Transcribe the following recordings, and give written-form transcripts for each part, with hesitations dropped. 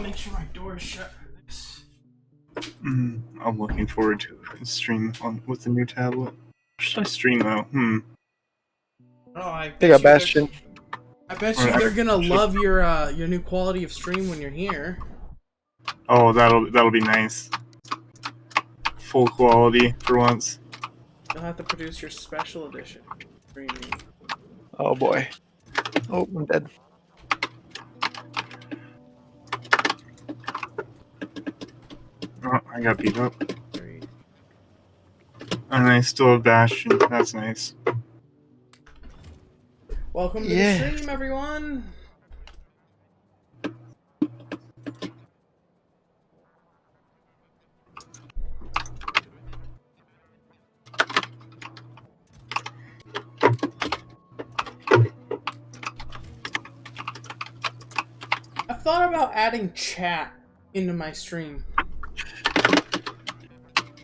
make sure my door is shut. I'm looking forward to a stream with the new tablet. Should I stream though? Oh, I They got Bastion. I bet you they're gonna love your new quality of stream when you're here. Oh, that'll be nice. Full quality for once. You'll have to produce your special edition streaming. Oh boy. Oh, I'm dead. Oh, I got beat up. And I still have Bastion. That's nice. Welcome to the stream, everyone. I thought about adding chat into my stream.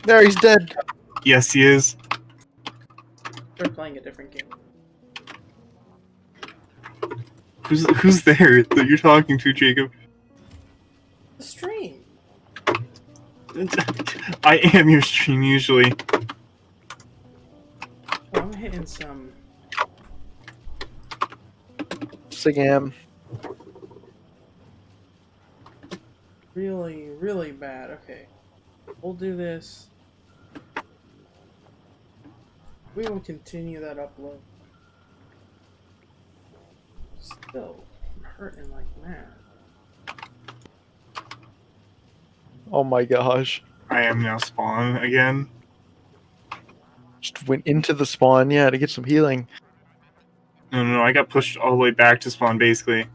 There, he's dead. Yes, he is. They're playing a different game. Who's there that you're talking to, Jacob? The stream. I am your stream usually. Oh, I'm hitting some. Sigam. Really, really bad. Okay. We'll do this. We will continue that upload. Still, I'm hurting like mad. Oh my gosh. I am now spawn again. Just went into the spawn, yeah, to get some healing. No, I got pushed all the way back to spawn, basically.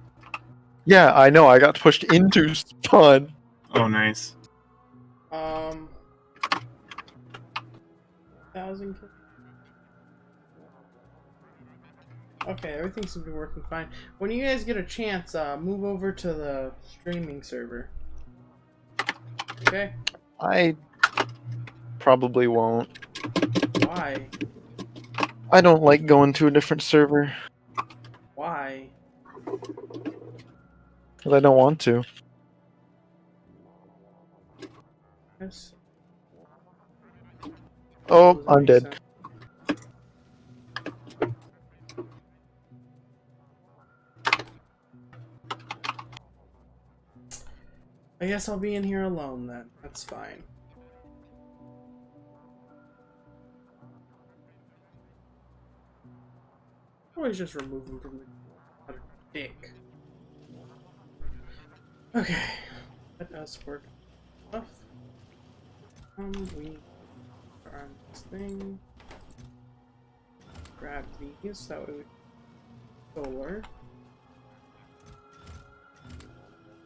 Yeah, I know, I got pushed into spawn. Oh, nice. 1,000 kills. Okay, everything seems to be working fine. When you guys get a chance, move over to the streaming server. Okay? I probably won't. Why? I don't like going to a different server. Why? Because I don't want to. Yes. Oh, I'm dead. I guess I'll be in here alone then. That's fine. Always just remove him from the dick. Okay. Let us work off. We arm this thing. Grab these, that way we solar.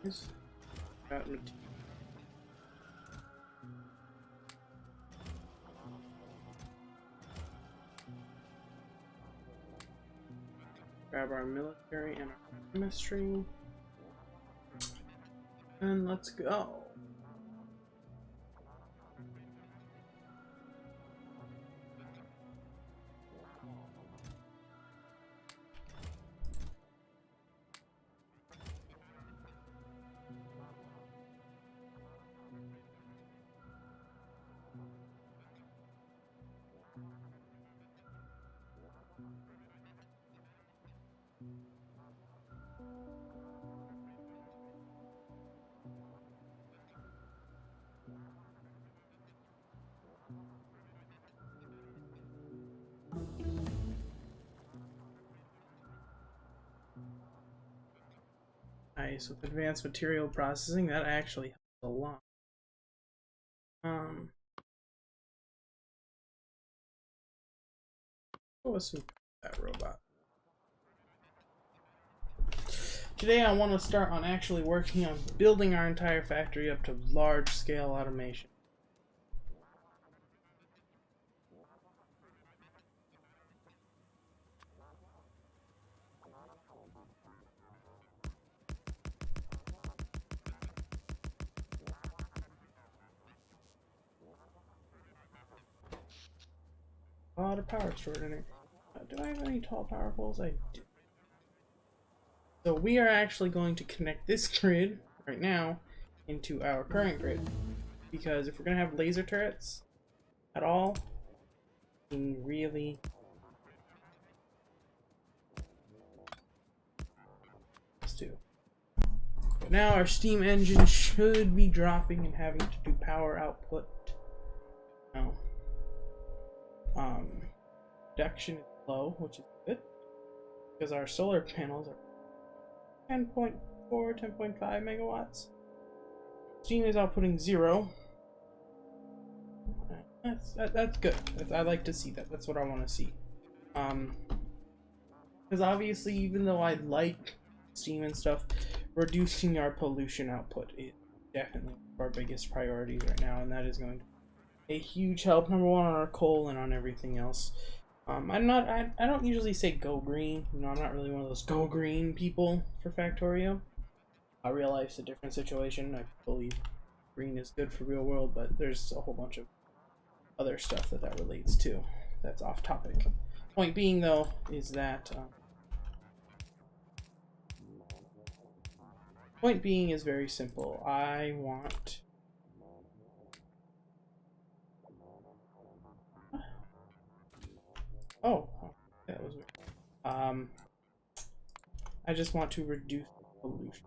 This. Grab material. Grab our military and our chemistry. And let's go. Nice, with advanced material processing, that actually helps a lot. What was that robot? Today I want to start on actually working on building our entire factory up to large-scale automation. A lot of power stored in it. Do I have any tall power poles? I do. So we are actually going to connect this grid right now into our current grid. Because if we're gonna have laser turrets at all, we really let's do. But now our steam engine should be dropping and having to do power output. No. Production is low, which is good. Because our solar panels are 10.4, 10.5 megawatts. Steam is outputting 0. That's good. I like to see that. That's what I want to see. Because obviously, even though I like steam and stuff, reducing our pollution output is definitely our biggest priorities right now, and that is going to be a huge help. Number one on our coal and on everything else. I don't usually say go green. You know, I'm not really one of those go green people for Factorio. I realize it's a different situation. I believe green is good for real world, but there's a whole bunch of other stuff that relates to. That's off topic. Point being, though, is that point being is very simple. I want that was weird. I just want to reduce pollution.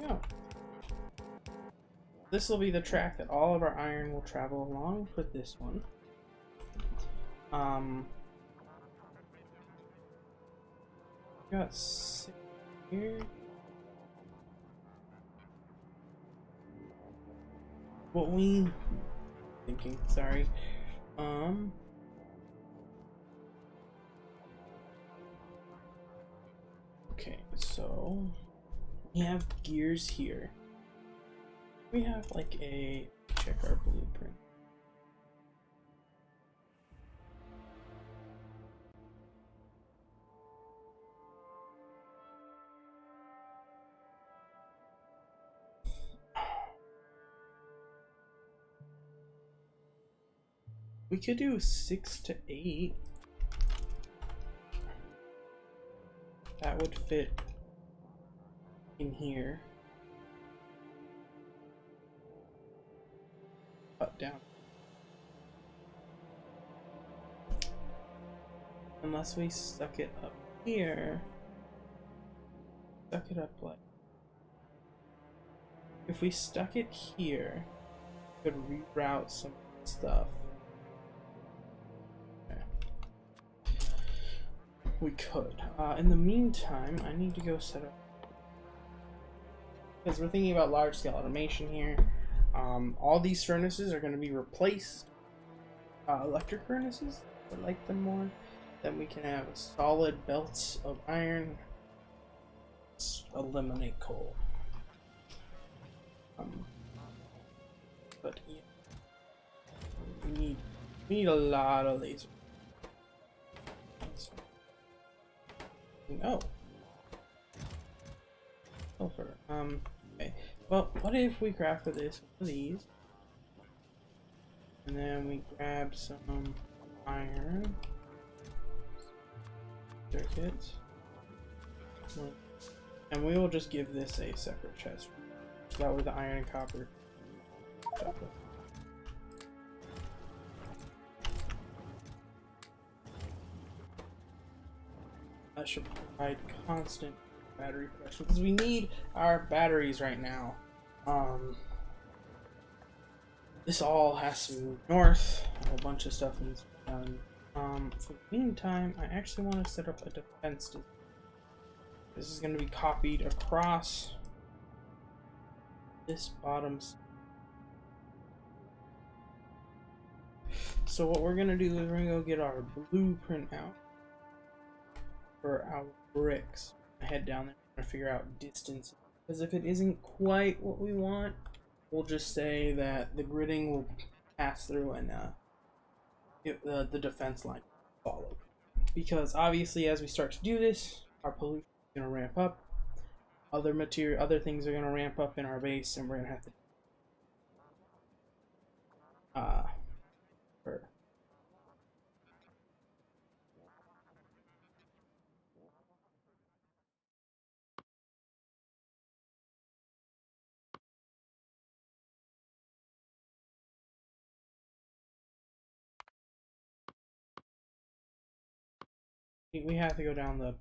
Yeah. This will be the track that all of our iron will travel along for this one. Got 6 here. What we thinking? Sorry. Okay, so we have gears here. We have like a check our blueprint. We could do 6 to 8. That would fit in here. Cut down. Unless we stuck it up here. Stuck it up like. If we stuck it here, we could reroute some stuff. We could. In the meantime, I need to go set up, because we're thinking about large scale automation here. All these furnaces are going to be replaced. Electric furnaces, I like them more. Then we can have solid belts of iron. Let's eliminate coal. But yeah, we need a lot of lasers. Oh. Sulfur. Okay. Well, what if we crafted this one of these? And then we grab some iron. Circuits. And we will just give this a separate chest. So that way the iron and copper. That should provide constant battery production, because we need our batteries right now. This all has to move north. A whole bunch of stuff needs to be done. For the meantime, I actually want to set up a defense design. This is going to be copied across this bottom. So what we're going to do is we're going to go get our blueprint out for our bricks. I head down there and figure out distance, because if it isn't quite what we want, we'll just say that the gridding will pass through and the defense line followed. Because obviously, as we start to do this, our pollution is going to ramp up. Other things are going to ramp up in our base, and we're going to have to for we have to go down the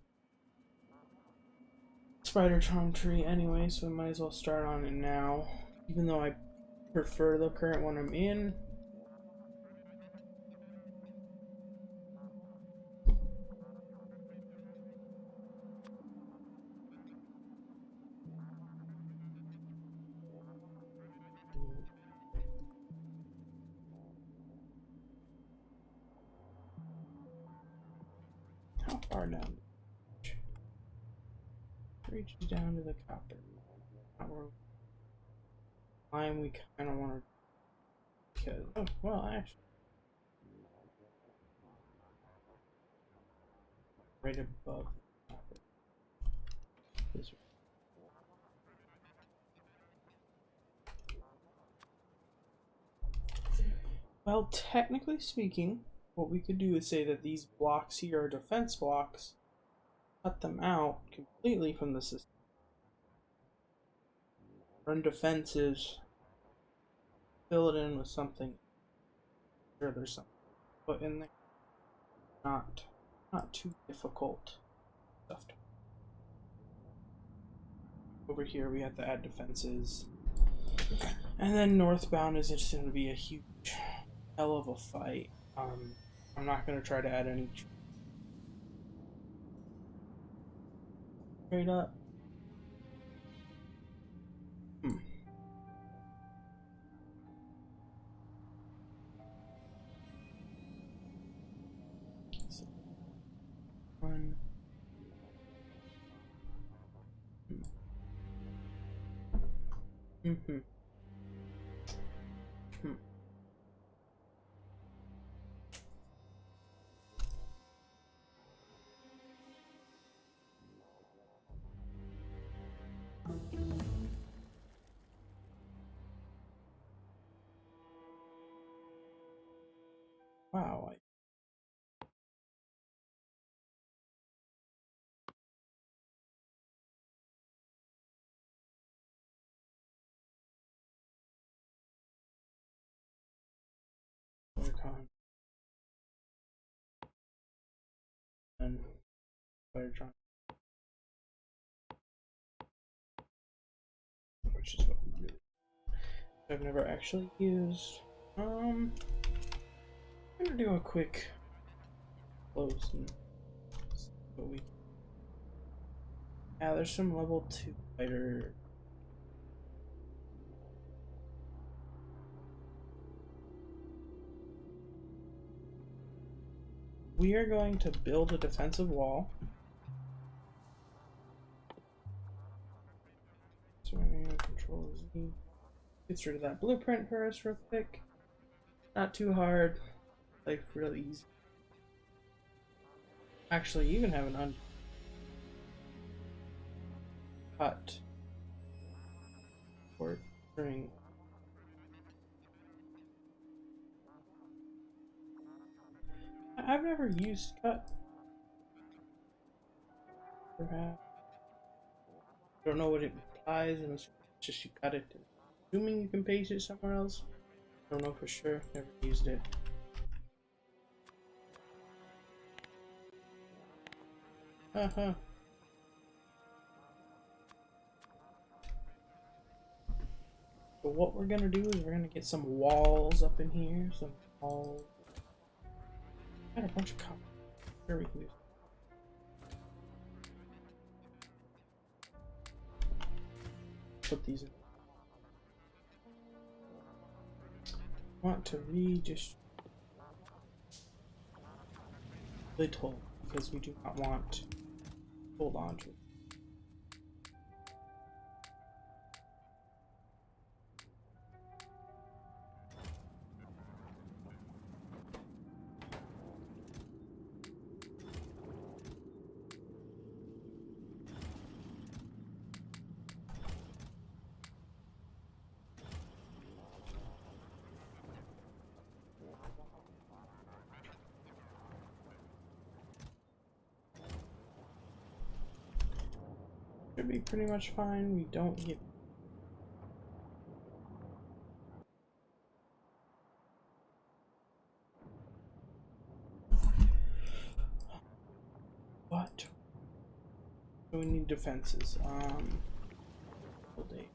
spider charm tree anyway, so we might as well start on it now. Even though I prefer the current one I'm in. How far down? Reaches down to the copper. Line we kind of want to, because well actually right above the copper. This well, technically speaking, what we could do is say that these blocks here are defense blocks. Cut them out completely from the system. Run defenses. Fill it in with something. Sure, there's something put in there. Not too difficult stuff. Over here we have to add defenses. And then northbound is just going to be a huge hell of a fight. I'm not going to try to add any straight up. So, one. Mm-hmm. Wow. Work on. And Firetron. Which is what we really I've never actually used. I'm gonna do a quick close and see what we. Yeah, there's some level 2 fighter. We are going to build a defensive wall. So we're going to control Z. Get rid of that blueprint for us real quick. Not too hard. Like really easy. Actually, you can have an uncut or string. I've never used cut. Perhaps. Don't know what it implies, and it's just you cut it. Assuming you can paste it somewhere else. Don't know for sure. Never used it. Uh-huh. But what we're gonna do is we're gonna get some walls up in here. Some walls. Got a bunch of copper. Sure, we can do. Put these in. Want to redistribute little because we do not want to hold on to it. should be pretty much fine. We don't get. What? So we need defenses. Hold day.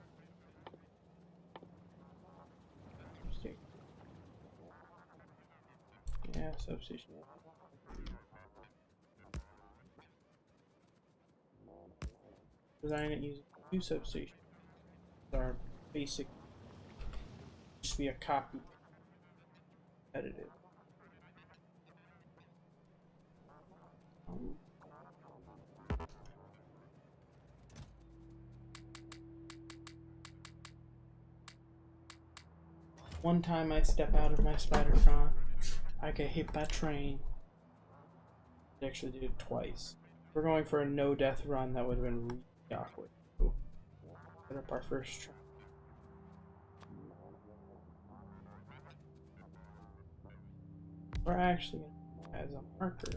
Yeah, substation. Design it using 2 substations. Our basic, just be a copy, edited. One time I step out of my Spidertron, I get hit by a train. I actually did it twice. We're going for a no-death run. That would have been really awkward. Cool. Set up our first try. We're actually as a marker.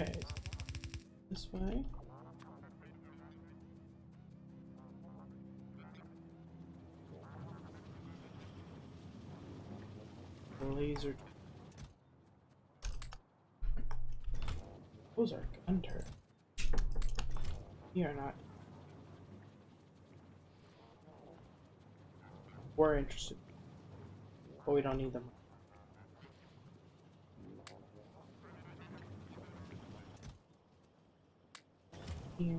Okay, this way. Laser. Those are gun turrets. We are not. We're interested, but we don't need them. Here.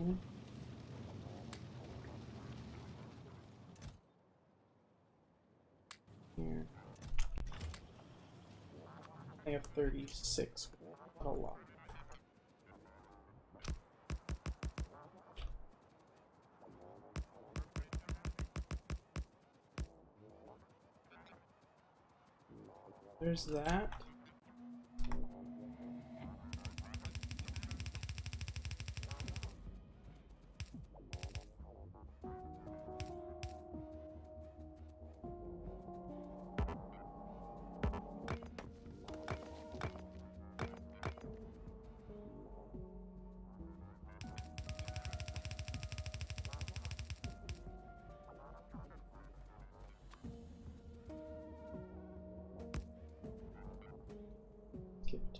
Here. I have 36. Not a lot. There's that. Skipped.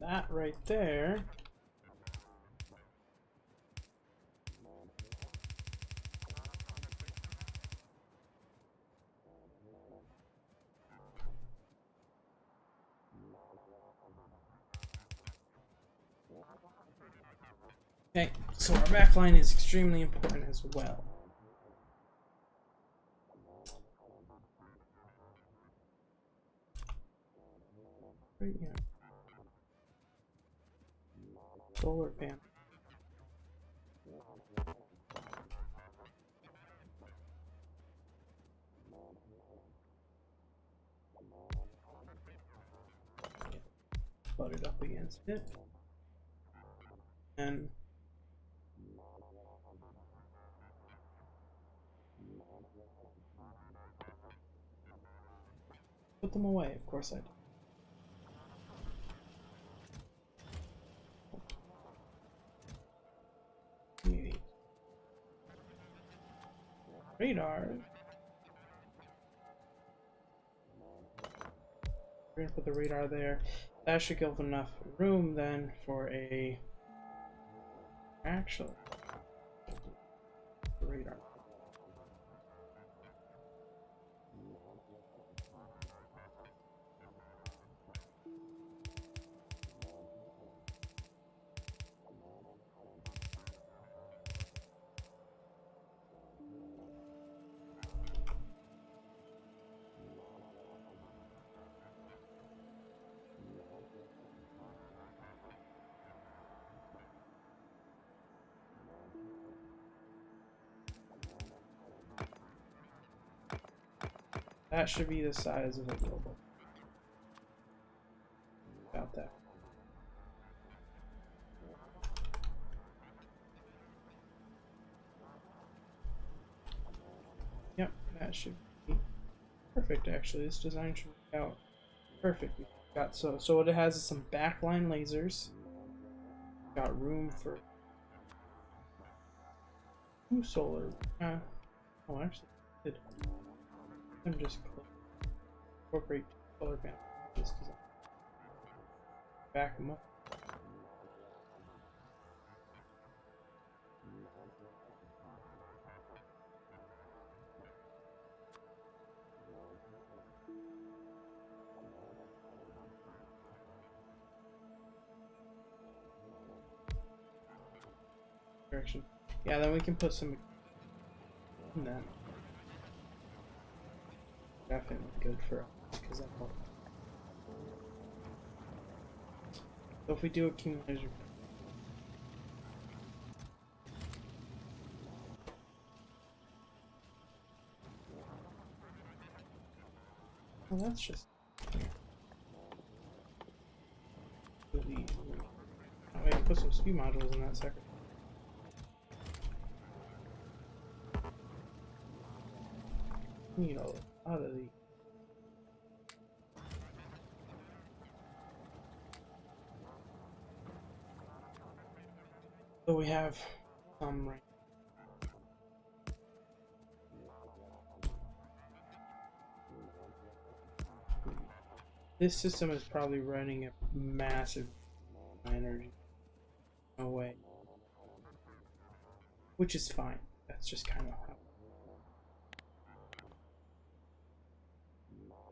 That right there. Okay, so our backline is extremely important as well. Right here. Solar panel. Butted up against it. And put them away, of course I did. Radar. We're gonna put the radar there. That should give enough room then for a actual radar. That should be the size of a global. About that. Yep, that should be perfect actually. This design should work out perfect. We've got so what it has is some backline lasers. Got room for 2 solar. Oh, actually, did. I'm just incorporate solar panels just because I back them up. Direction. Yeah, then we can put some in that. Definitely good for us because that helps. So if we do accumulator, well, that's just really. Oh, wait, put some speed modules in that second. Need a lot of these. So we have some right. This system is probably running a massive energy. No way. Which is fine. That's just kind of how.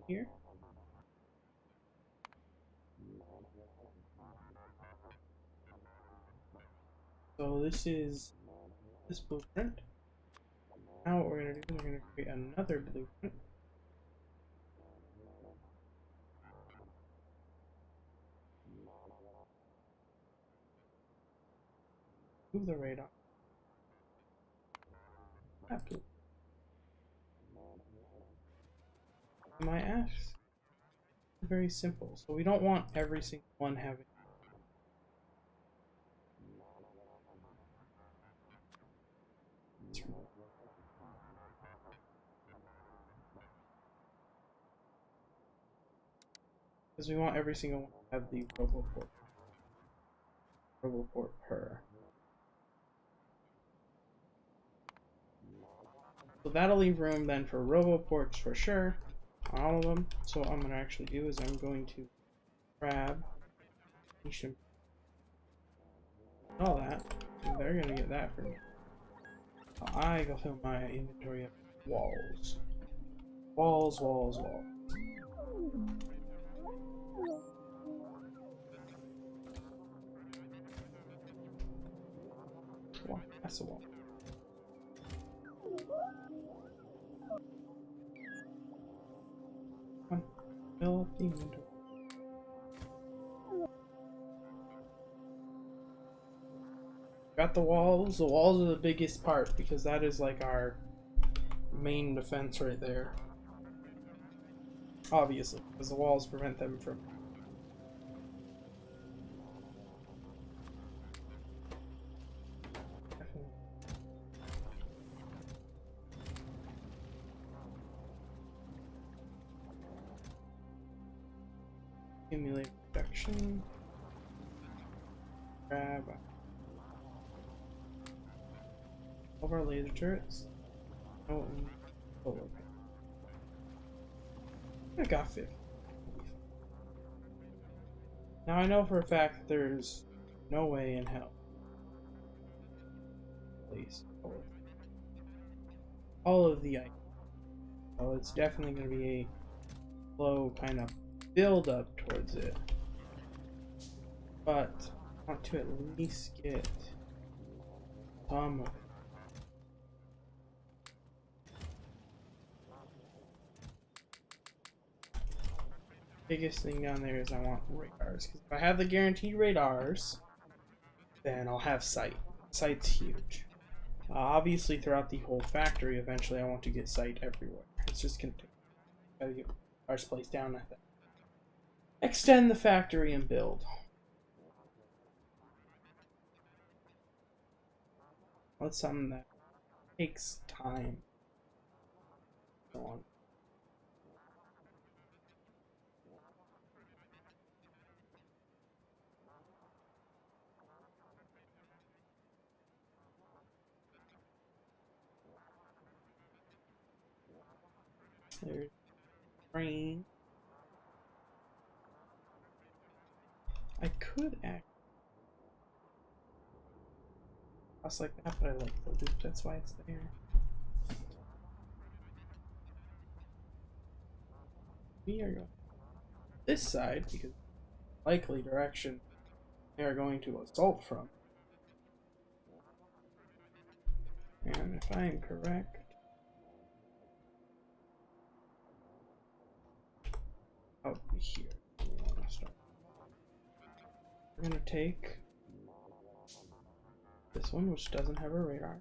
Here. So this is this blueprint. Now what we're going to do is we're going to create another blueprint. Move the radar. Absolutely. My ask is very simple. So we don't want every single one having. Because we want every single one to have the RoboPort per. So that'll leave room then for RoboPorts for sure, on all of them. So what I'm going to actually do is I'm going to grab all that, and they're going to get that for me. I go fill my inventory of walls. Walls, walls, walls. Wall. That's a wall. Come on, fill up the inventory. Got the walls. The walls are the biggest part because that is like our main defense right there. Obviously, because the walls prevent them from. Simulate production. Grab all of our laser turrets. Oh, okay. I got 50. Now I know for a fact that there's no way in hell. Please. All of the items. So it's definitely going to be a slow kind of build up towards it. But I want to at least get some of it. Biggest thing down there is I want radars, because if I have the guaranteed radars, then I'll have sight. Sight's huge. Obviously throughout the whole factory, eventually I want to get sight everywhere. It's just gonna take Gotta get our place down at that. Extend the factory and build. That's something that takes time. Go on. There's train. I could act cross like that, but I like the loop, that's why it's there. We are going this side because likely direction they are going to assault from. And if I am correct, out here we want to start. We're gonna take this one, which doesn't have a radar.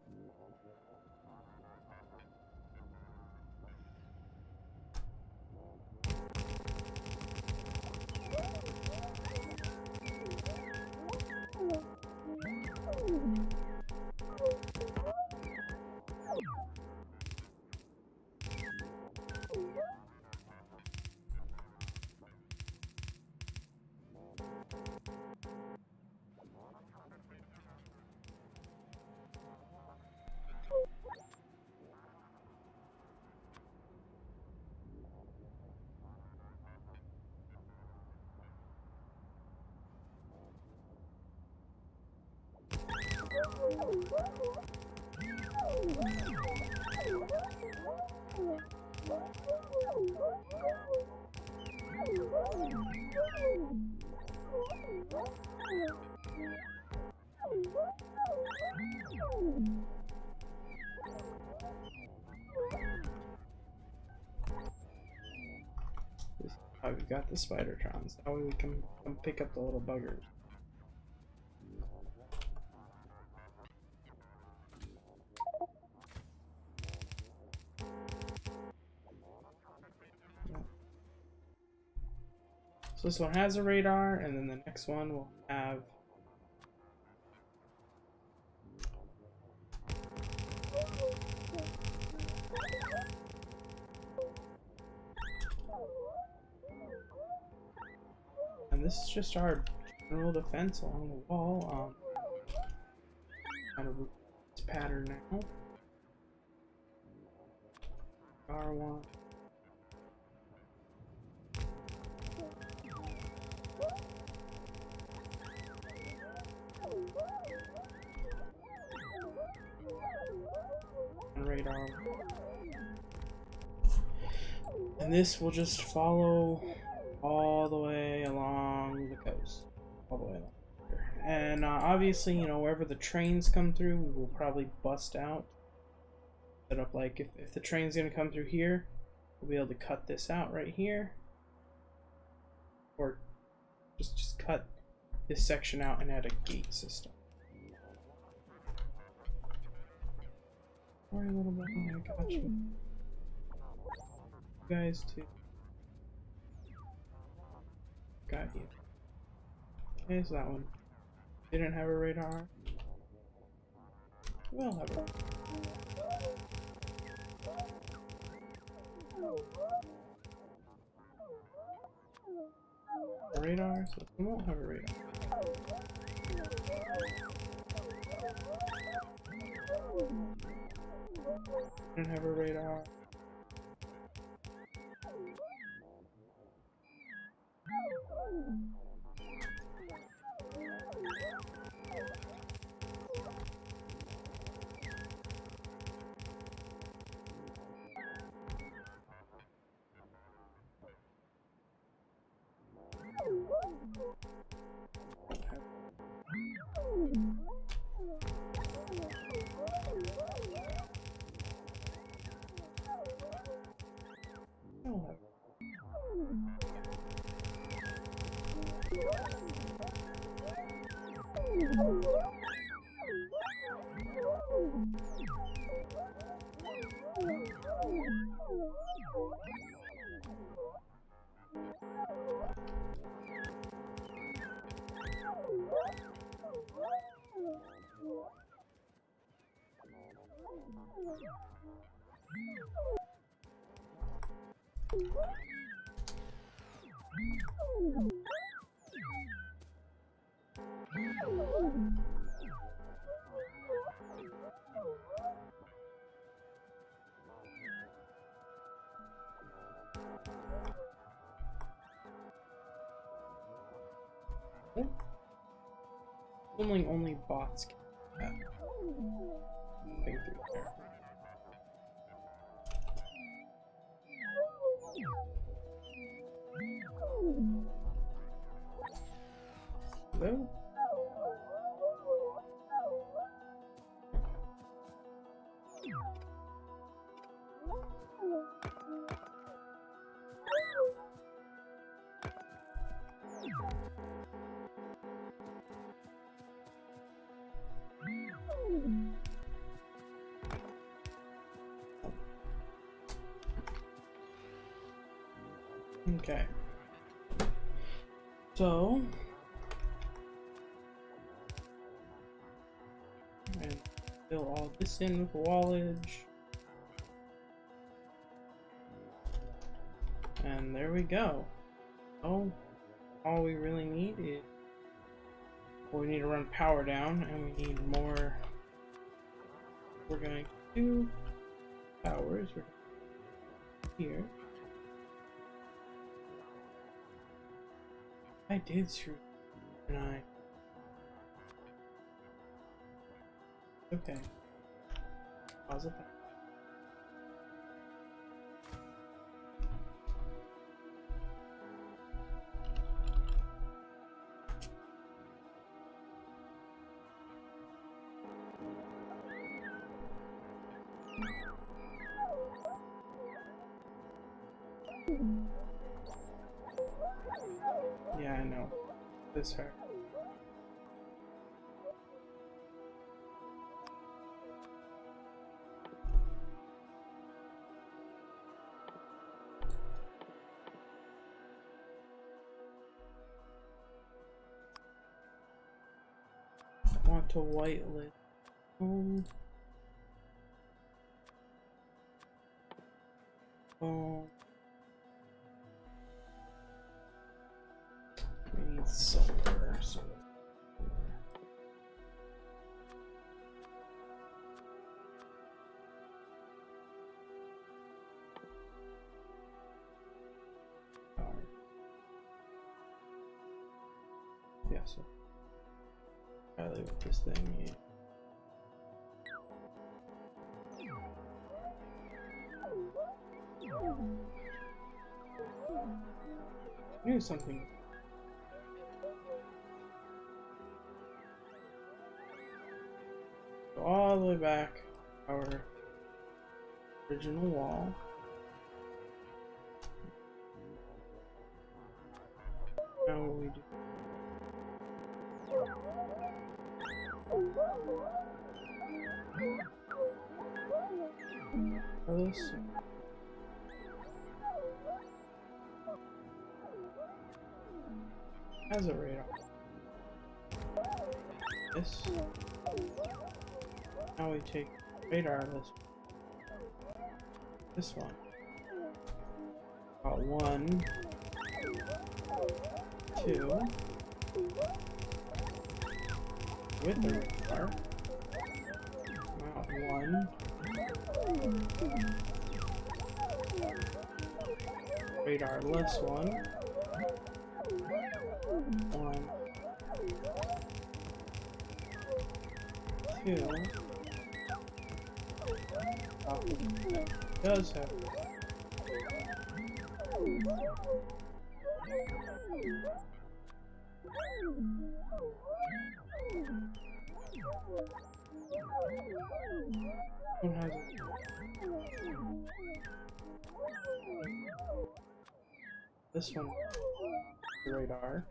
We've got the Spidertrons. That way we can come pick up the little buggers. So this one has a radar, and then the next one will have and this is just our general defense along the wall. Kind of this pattern now. R1. And radar. And this will just follow all the way along the coast. All the way along here. And obviously, you know, wherever the trains come through, we will probably bust out. Set up like if the train's gonna come through here, we'll be able to cut this out right here. Or just cut this section out and add a gate system. Sorry, a little bit. I got you. You guys too. Got you. Okay, so that one didn't have a radar. We'll have it. A radar, so we won't have a radar. Didn't have a radar. Only bots can do that. Thing through there. Hello? Okay. So, and fill all this in with wallage. And there we go. Oh, all we really need is, well, we need to run power down, and we need more. We're going to do powers. We're here. I did screw, and I. Okay. Pause it. Yeah, I know. This hurt. I want to whitelist. Oh. We need solar. Yeah, so probably with this thing, yeah. I knew something. Go all the way back our original wall. Now what we do? This. Has a radar. This. Now we take radar this one. Got 1, 2 with the radar. Got 1 radarless one. 1, 2. Oh, it does have. One has it. This one, the radar.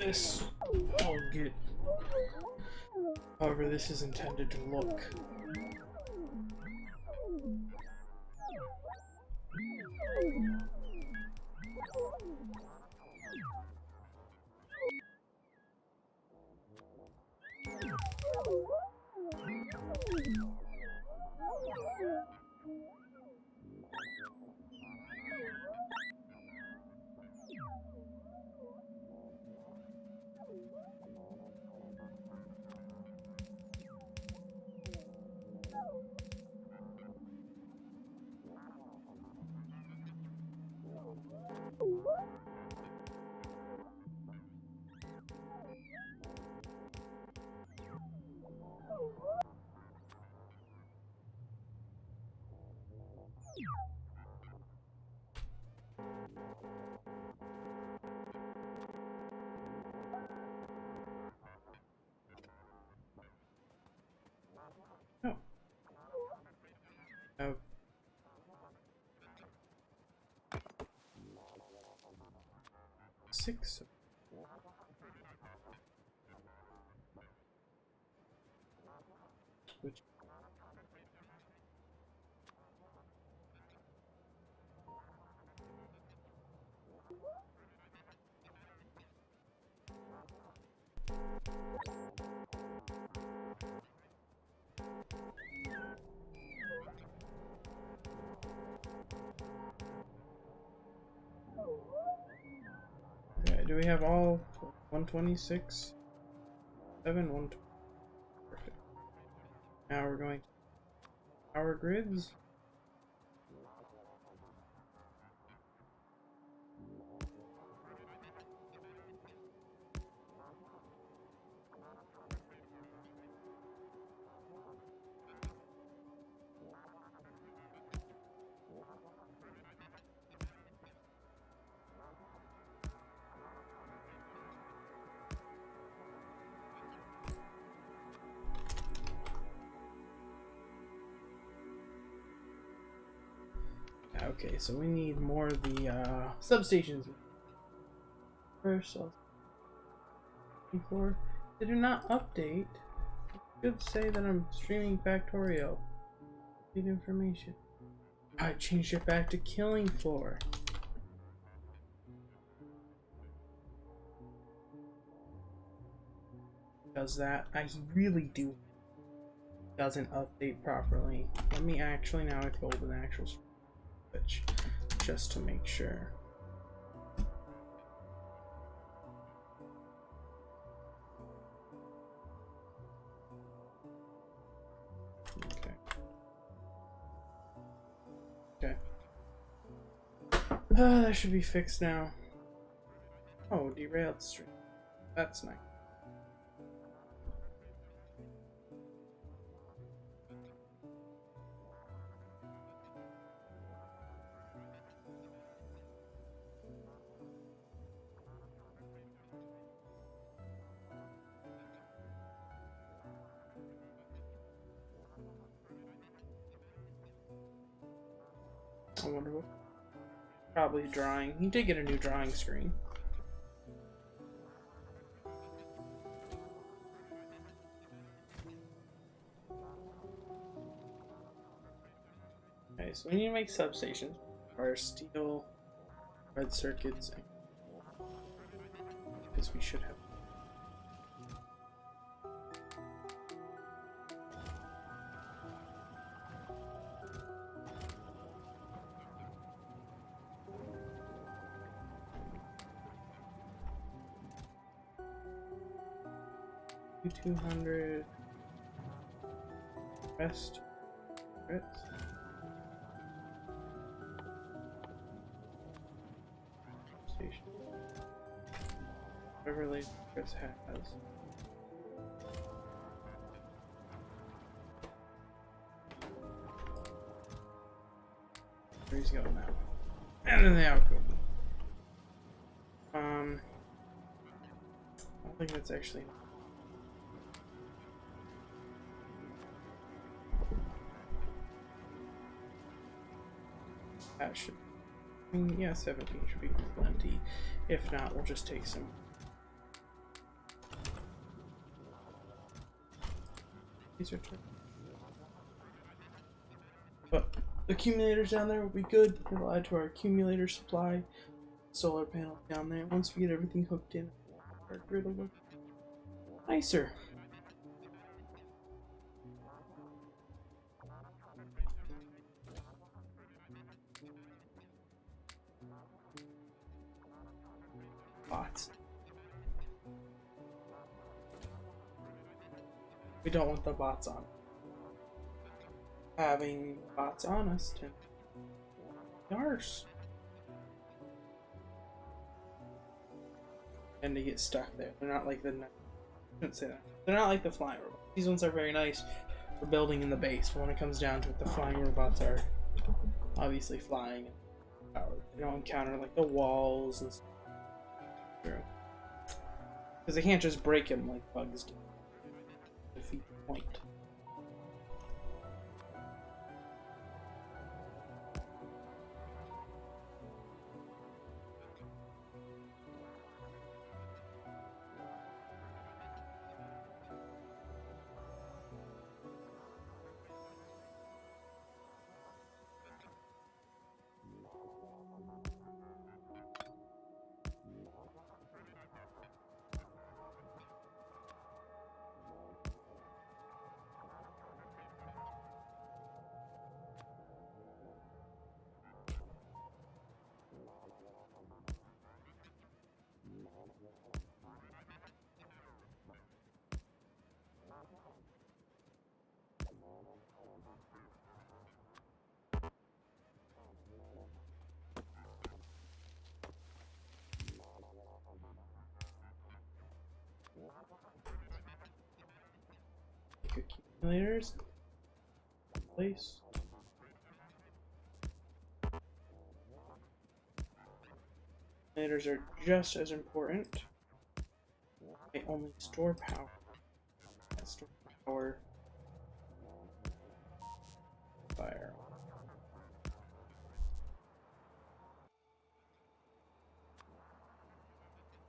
this. I'll get however this is intended to look. Oh. Oh. Six. Which okay, do we have all 126? 120. Perfect. Now we're going to power grids. Okay, so we need more of the substations. First, before they do not update, it should say that I'm streaming Factorio. Need information. I changed it back to killing floor. Does that? I really do. Doesn't update properly. Let me actually now go to the actual switch just to make sure. Okay. Okay. That should be fixed now. Oh, derailed stream. That's nice. I wonder what. Probably drawing. He did get a new drawing screen. Okay, so we need to make substations. Our steel, red circuits, because we should have. $200 rest crits. Station. Whatever laser crits has. Where he's going now. And then the outcome. I don't think that's actually. That should, I mean, yeah, 17 should be plenty. If not, we'll just take some These are true. But accumulators down there will be good. It'll add to our accumulator supply. Solar panels down there. Once we get everything hooked in, our grid will look nicer. Bots. We don't want the bots on. Having bots on us tend to be ours. And to get stuck there. They're not like the. I shouldn't say that. They're not like the flying robots. These ones are very nice for building in the base, but when it comes down to it, the flying robots are obviously flying and powered. They don't encounter like the walls and stuff. Because they can't just break them like bugs do. Defeat the point. Accumulators. Place. Accumulators are just as important. They only store power. Store power. Fire.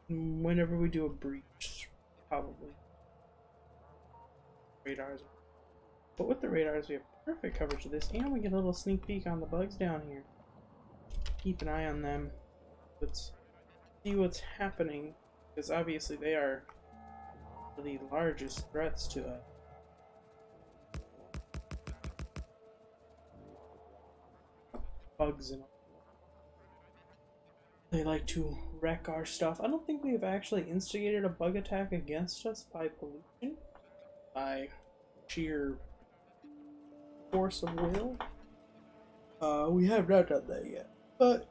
Whenever we do a breach, probably. Radars. But with the radars, we have perfect coverage of this, and we get a little sneak peek on the bugs down here. Keep an eye on them. Let's see what's happening, because obviously they are the largest threats to us. Bugs and all. They like to wreck our stuff. I don't think we have actually instigated a bug attack against us by pollution. By sheer force of will. We have not done that yet. But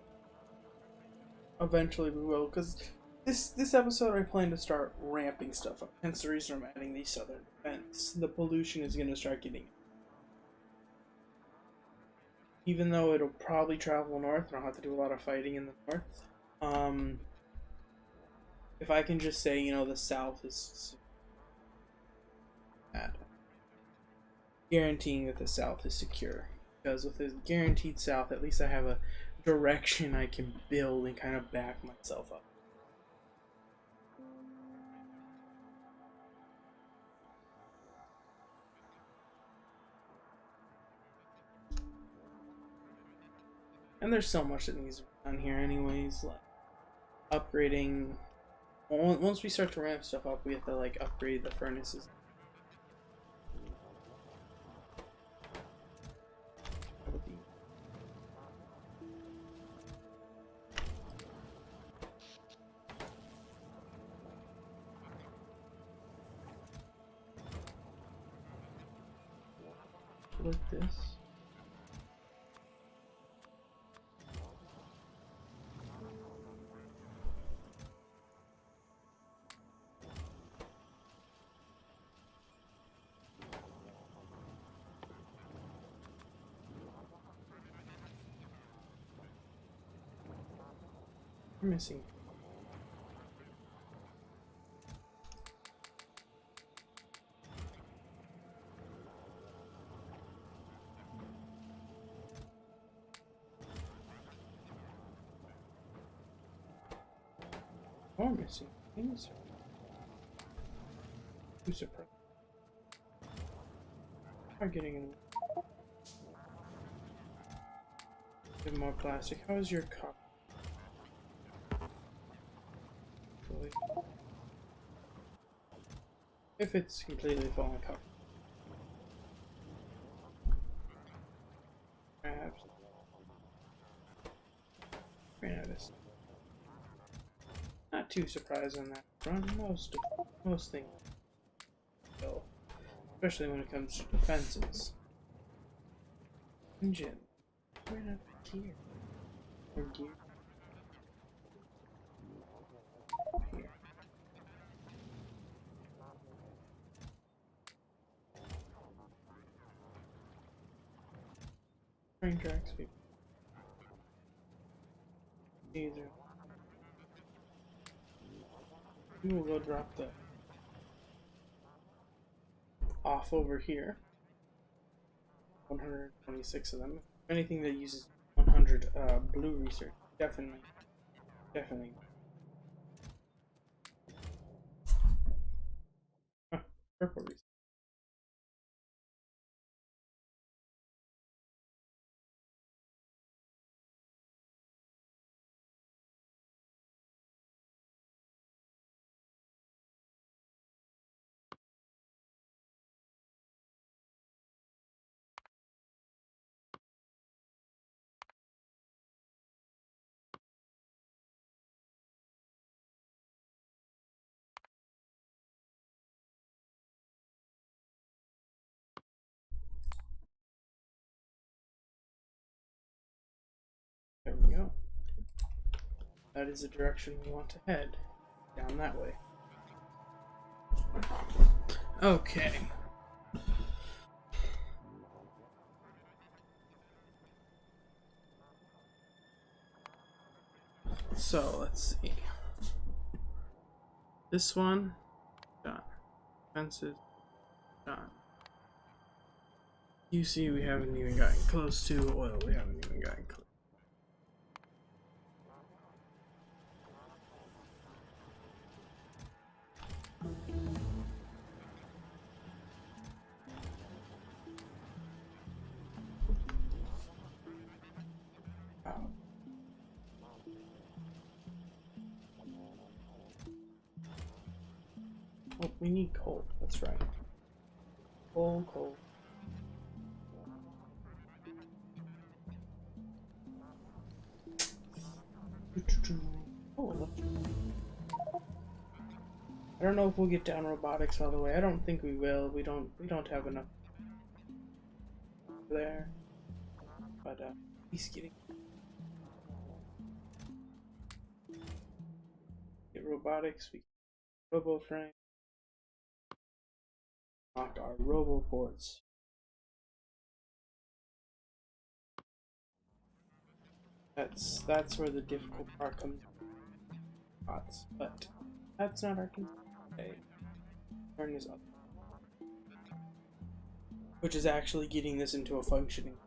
eventually we will, because this episode I plan to start ramping stuff up. Hence the reason I'm adding these southern events. The pollution is going to start getting... Even though it'll probably travel north and I'll have to do a lot of fighting in the north. If I can just say, you know, the south is... guaranteeing that the south is secure, because with a guaranteed south, at least I have a direction I can build and kind of back myself up. And there's so much that needs to be done here anyways, like upgrading. Once we start to ramp stuff up, we have to like upgrade the furnaces. Like this. We're missing. More missing things. Too surprised. I'm getting in. Give more plastic. How is your cup? Really? If it's completely falling cup. Perhaps. Very nice. Not too surprised on that front. Most things go. Especially when it comes to defenses. Engine. Right up here. Or gear. Here. Train tracks, people. Either. We will go drop the off over here. 126 of them. Anything that uses 100 blue research, definitely. Huh, purple research. There we go. That is the direction we want to head. Down that way. Okay. So, let's see. This one, done. Fences, done. You see, we haven't even gotten close to oil. We haven't even gotten close. Oh, we need coal. That's right. Coal. Oh, I don't know if we'll get down robotics all the way. I don't think we will. We don't have enough there. But he's getting get robotics. We robo frame. Lock our robo ports. That's where the difficult part comes. But that's not our concern today. Turn this up, which is actually getting this into a functioning.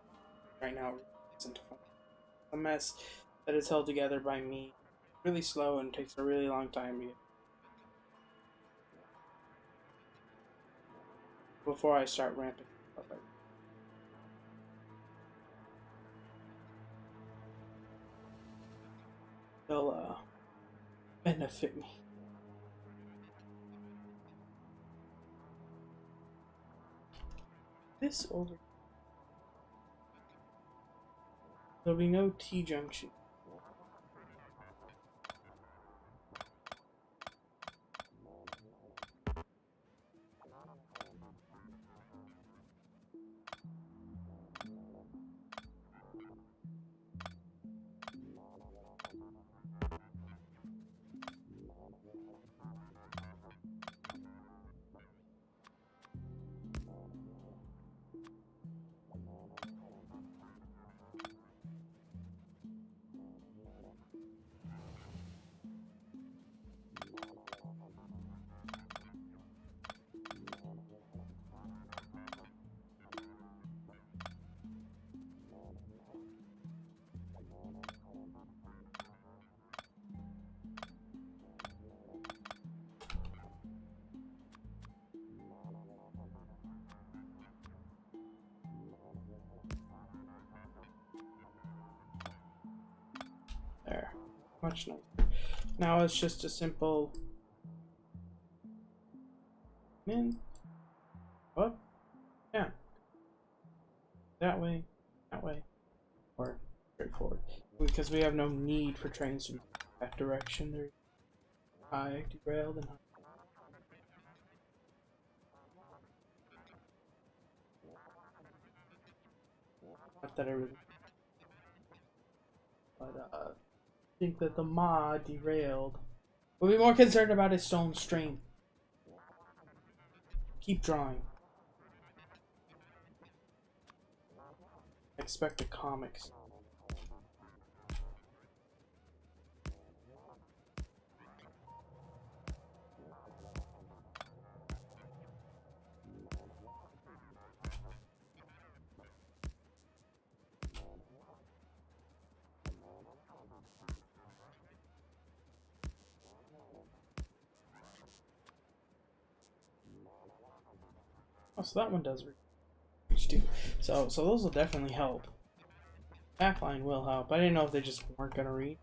Right now, it's into a mess that is held together by me. Really slow and takes a really long time to get before I start ramping up. They'll benefit me. This over. There'll be no T junction. Much nicer. Now it's just a simple in, up, down. That way, or straightforward. Because we have no need for trains to move that direction. They're high, derailed, and high. Not that I really, but I think that the mod derailed. We'll be more concerned about his stone stream. Keep drawing. Expect the comics. Oh, so that one does reach too. So those will definitely help. Backline will help. I didn't know if they just weren't gonna read.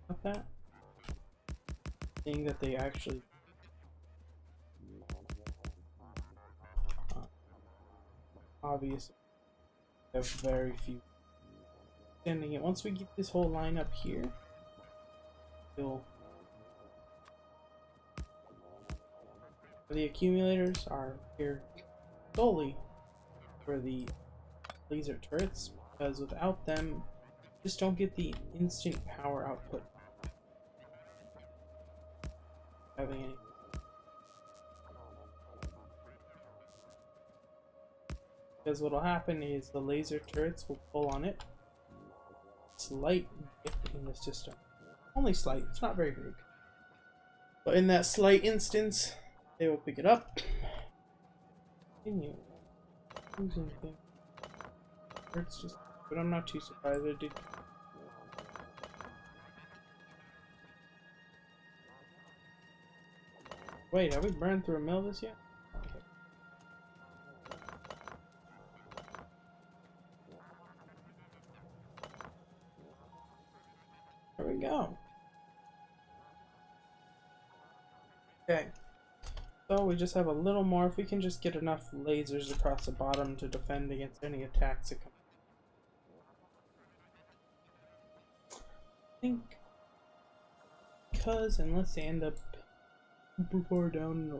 Like that. Seeing that they actually obviously have very few standing it. Once we get this whole line up here, you'll the accumulators are here solely for the laser turrets, because without them, you just don't get the instant power output. Having any. Because what'll happen is the laser turrets will pull on it. Slight dip in the system. Only slight, it's not very big. But in that slight instance, they will pick it up. Continue. Losing thing. It's just, but I'm not too surprised I did. Wait, have we burned through a mill this yet? Okay. There we go. Okay. So we just have a little more. If we can just get enough lasers across the bottom to defend against any attacks that come. I think because unless they end up super far down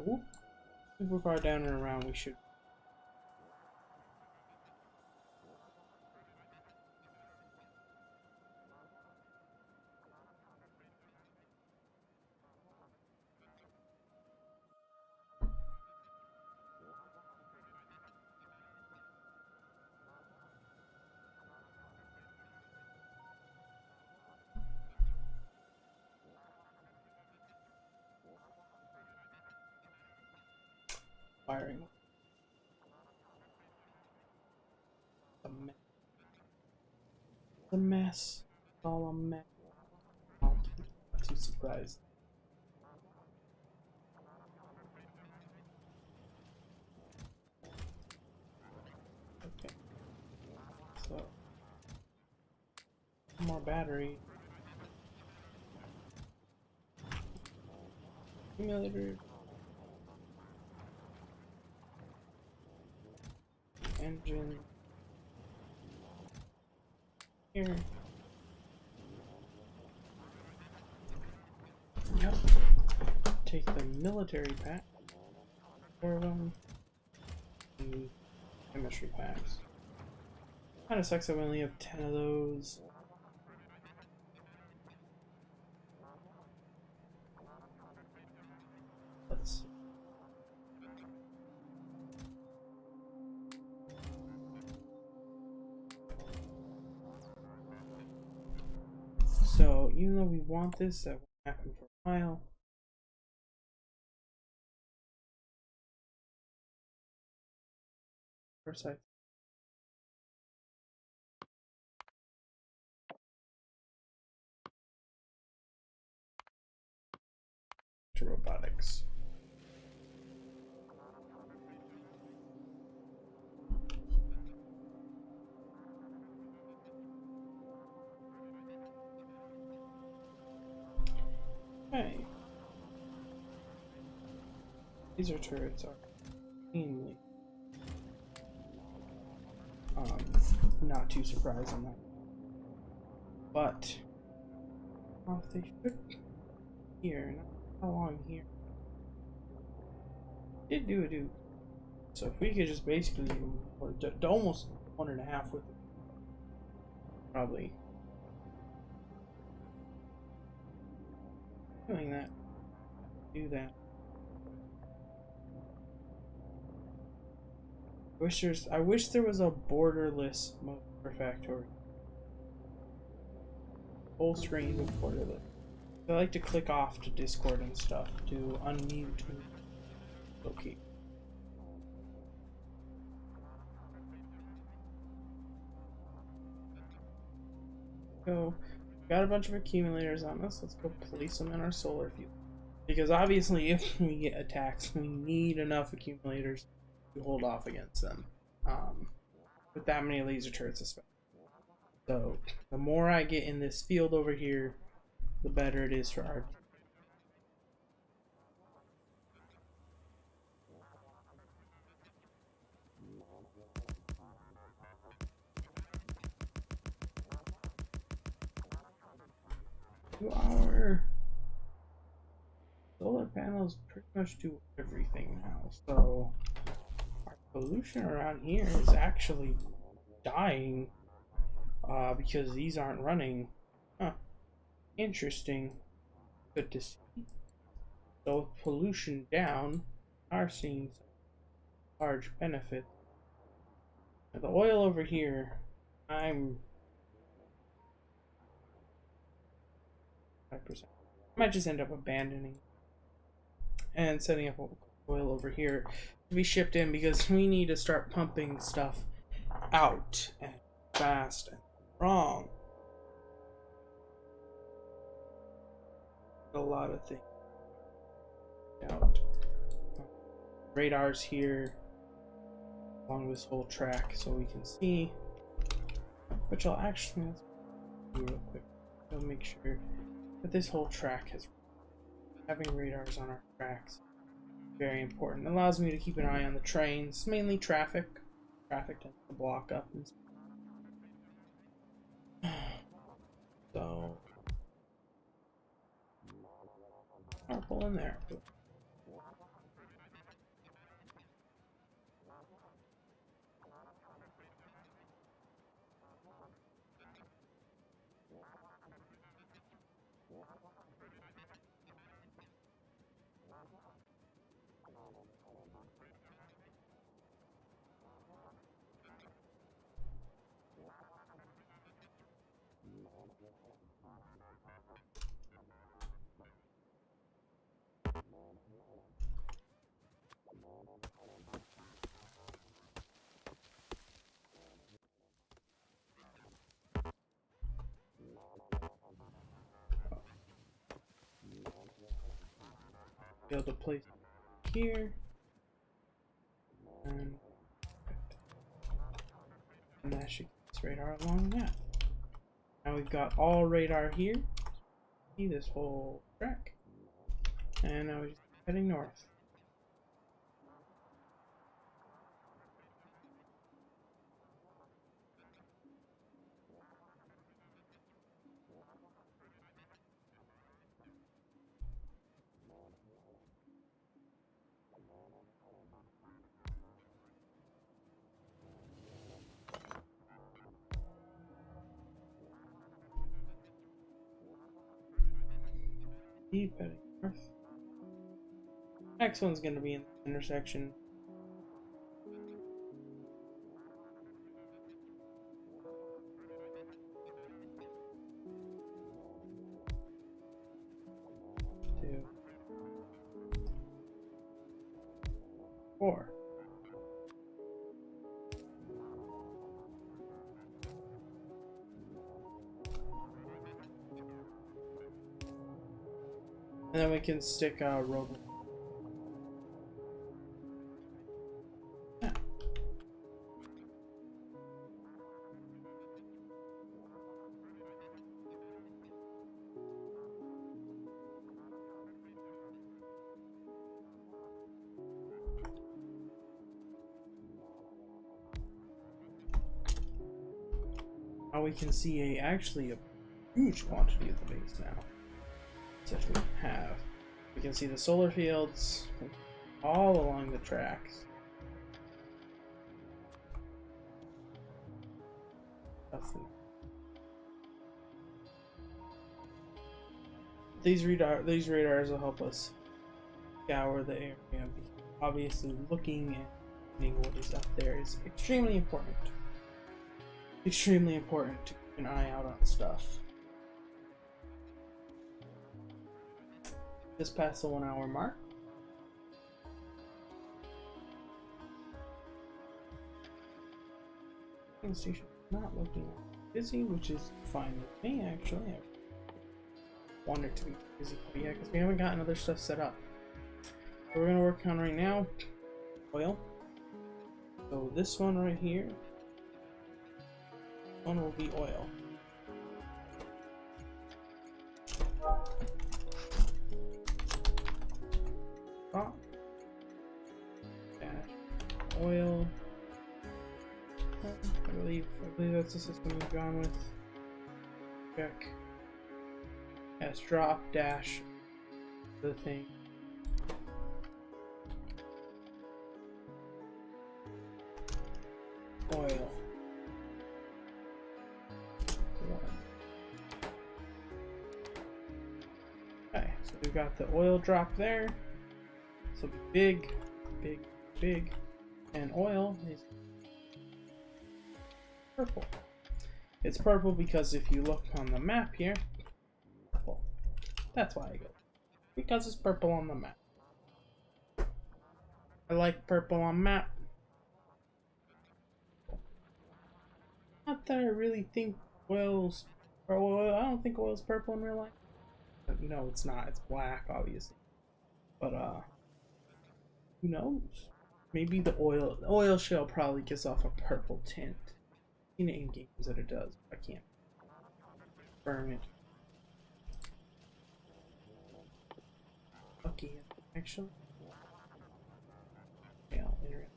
and around, we should. Firing. The mess. All a mess. Oh, I'm too surprised. Okay. So more battery. Accumulator. Engine. Here. Yep. Take the military pack. 4 of them. And chemistry packs. Kinda sucks that we only have 10 of those. Let's see. So even though we want this, that won't happen for a while. First I to robotics. Okay. Laser turrets are mainly not too surprised on that. But if they should here, not how long here. Did do. So if we could just basically almost 1.5 with it, probably doing that. Do that. I wish there was a borderless mode for Factorio. Full screen with borderless. I like to click off to Discord and stuff to unmute and locate. So, got a bunch of accumulators on us. Let's go place them in our solar field. Because obviously, if we get attacks, we need enough accumulators to hold off against them. With that many laser turrets, especially. So, the more I get in this field over here, the better it is for our team. Our solar panels pretty much do everything now, so our pollution around here is actually dying because these aren't running. Huh. Interesting. Good to see. So with pollution down, we are seeing some large benefit. Now the oil over here, I'm 5%. I might just end up abandoning and setting up oil over here to be shipped in because we need to start pumping stuff out and fast and strong. A lot of things out. Radars here along this whole track so we can see, which I'll actually do real quick. I'll make sure that this whole track has having radars on our tracks. Very important. It allows me to keep an eye on the trains, mainly traffic. Traffic tends to block up and so I'll pull in there. Be able to place here and that should get this radar along that. Now we've got all radar here. See this whole track, and now we're just heading north. Keep heading north. Next one's gonna be in the intersection. Two. 4. And then we can stick a road. Now we can see actually a huge quantity of the base now. Such we have. We can see the solar fields all along the tracks. These radars will help us scour the area. Obviously, looking and seeing what is up there is extremely important. Extremely important to keep an eye out on stuff. Just past the 1 hour mark. The station is not looking busy, which is fine with me actually. I want it to be busy yet because we haven't gotten other stuff set up. What we're gonna work on right now, oil. So this one right here, one will be oil. Drop. Dash. Oil. I believe that's the system we've gone with. Check. Yes, drop, dash, the thing. Oil. Okay, so we've got the oil drop there. So big, big, big. And oil is purple. It's purple because if you look on the map here, purple. That's why I go. Because it's purple on the map. I like purple on map. Not that I really think oil's, or oil, I don't think oil's purple in real life. But no, it's not. It's black, obviously. But who knows? Maybe the oil shell probably gives off a purple tint. In games that it does, I can't confirm it. Lucky, actually. Yeah, I'll enter it.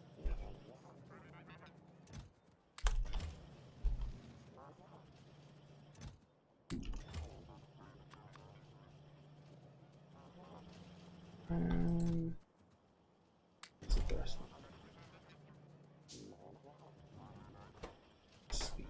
What's the first one? Speed.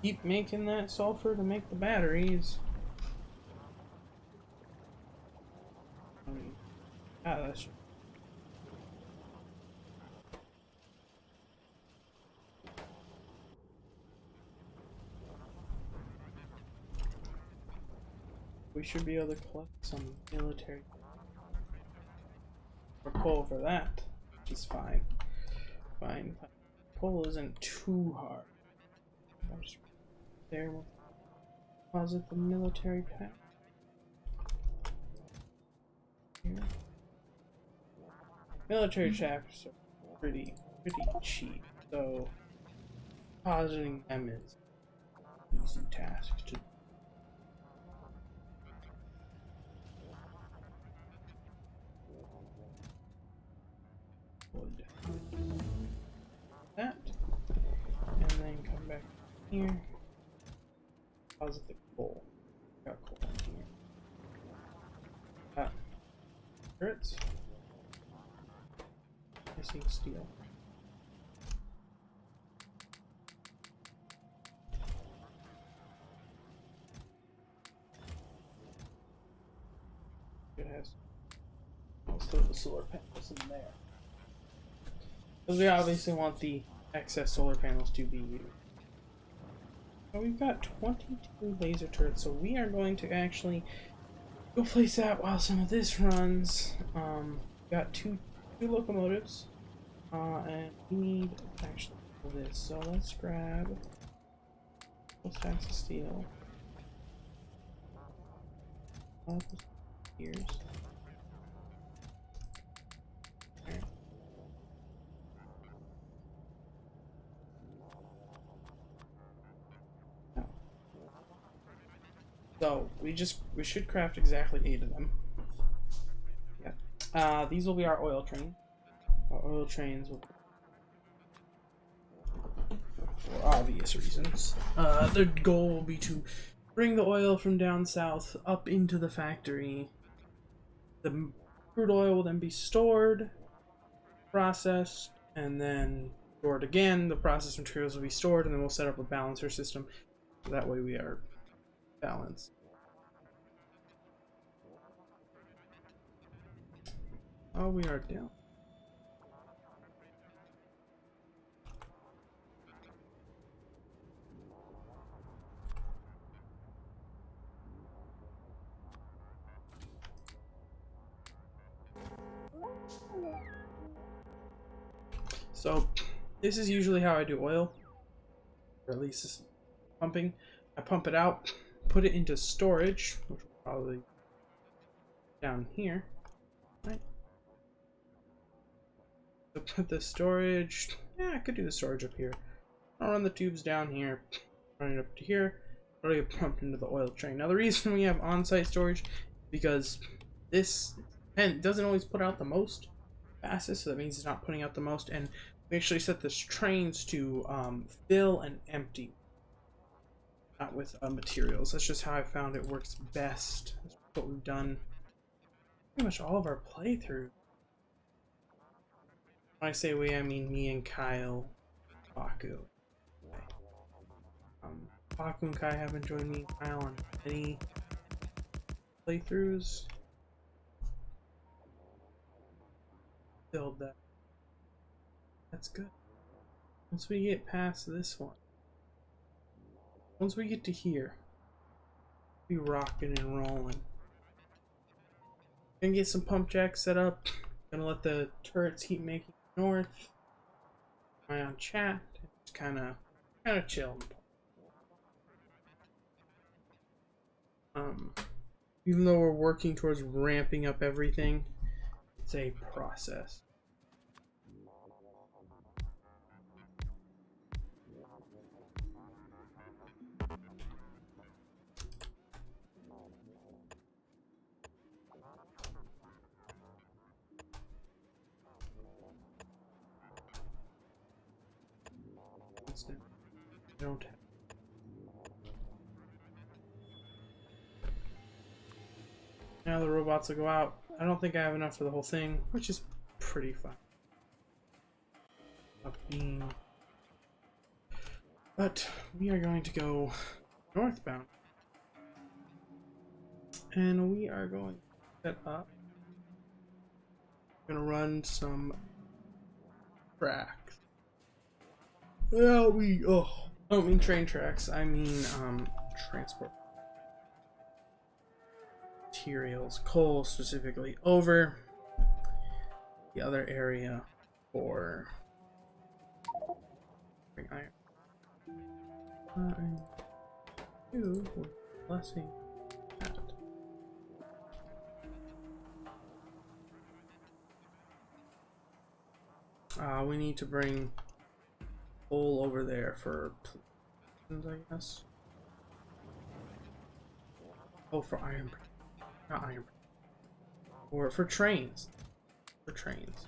Keep making that sulfur to make the batteries. That's we should be able to collect some military or coal for that, which is fine. Fine. Coal isn't too hard. I'll just there we'll deposit the military pack. Here. Military chaps are pretty cheap, so depositing them is an easy task to that, and then come back here, deposit the coal. Got coal in here. Turrets. Missing steel. It has most of the solar panels in there. Because we obviously want the excess solar panels to be used. So we've got 22 laser turrets, so we are going to actually go place that while some of this runs. Got two locomotives, and we need actually this. So let's grab those stacks of steel. Gears. Alright. So we should craft exactly 8 of them. Yeah. These will be our oil train. Our oil trains will, for obvious reasons. The goal will be to bring the oil from down south up into the factory. The crude oil will then be stored, processed, and then stored again. The processed materials will be stored, and then we'll set up a balancer system. So that way we are balanced. Oh, we are down. So, this is usually how I do oil, or at least this pumping. I pump it out, put it into storage, which will probably be down here, right? So put the storage, yeah, I could do the storage up here. I'll run the tubes down here, run it up to here, it'll get pumped into the oil train. Now the reason we have on-site storage is because this pen doesn't always put out the most fastest, so that means it's not putting out the most, and we actually set the trains to fill and empty, not with materials. That's just how I found it works best. That's what we've done pretty much all of our playthrough. When I say we, I mean me and Kyle, Baku. Baku and Kai haven't joined me and Kyle on any playthroughs. Build that. That's good. Once we get past this one, once we get to here, be rocking and rolling. Gonna get some pump jacks set up. Gonna let the turrets keep making north. Am I on chat? It's kind of chill. Even though we're working towards ramping up everything, it's a process. Don't have. Now the robots will go out. I don't think I have enough for the whole thing, which is pretty fun. But we are going to go northbound. And we are going to set up. Gonna run some tracks. Well, I don't mean train tracks, I mean transport materials, coal specifically, over the other area for iron. You with blessing that. We need to bring coal over there for, I guess. Oh, for iron, not iron, or for trains. For trains.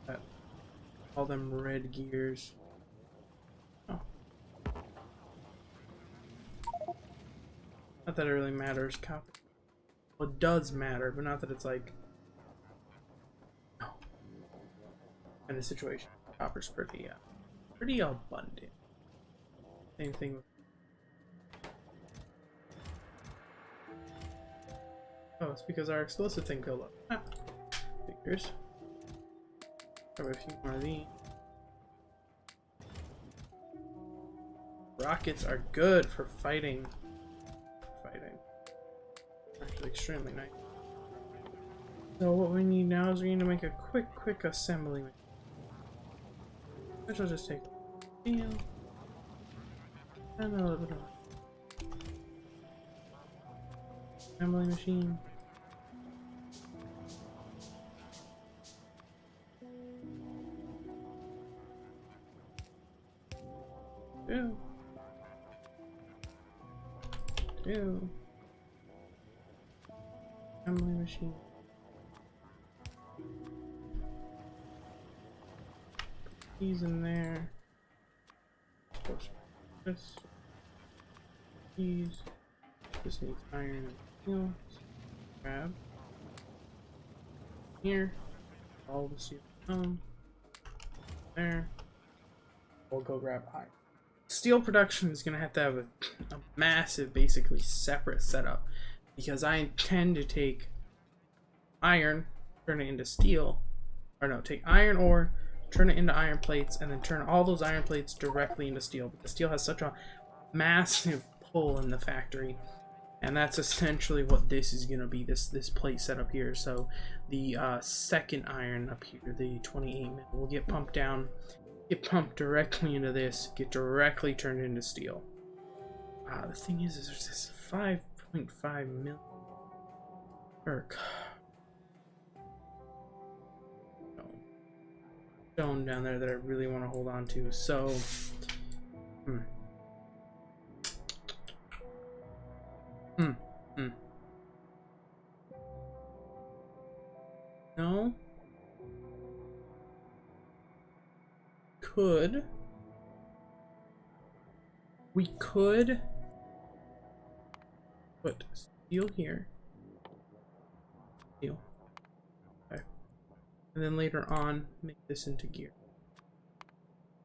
Okay. All them red gears. Oh. Not that it really matters, copper. Well, it does matter, but not that it's like, no. In this situation, copper's pretty abundant. Same thing with. Oh, it's because our explosive thing filled up. Ah, figures. Grab a few more of these. Rockets are good for fighting. Actually, extremely nice. So what we need now is we need to make a quick assembly. Which will just take steel and a little bit of assembly machine. do. Assembly machine. He's in there. This. These. This needs iron and steel. Grab. Here. All the steel. There. We'll go grab iron. Steel production is going to have a massive, basically separate setup, because I intend to take iron, turn it into steel, or no, take iron ore, turn it into iron plates, and then turn all those iron plates directly into steel, because steel has such a massive pull in the factory, and that's essentially what this is going to be, this plate setup here. So the second iron up here, the 28 mil, will get pumped down, get pumped directly into this, get directly turned into steel. The thing is there's this 5.5 mil work stone down there that I really want to hold on to. So, no. We could put steel here. Steel. Okay. And then later on, make this into gear.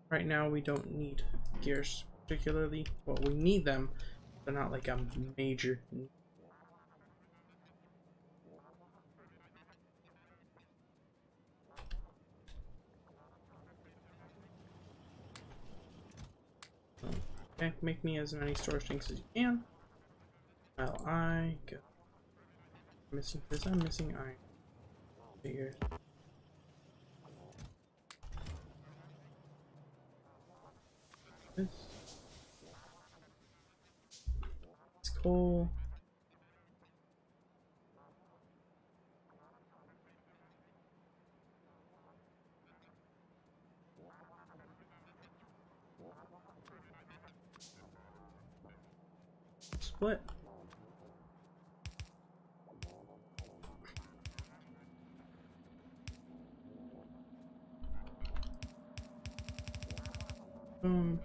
Right now, we don't need gears particularly. Well, we need them. They're not like a major need. Okay, make me as many storage tanks as you can. While I go. Missing this, I'm missing iron. Here. This. It's coal. Split. Boom.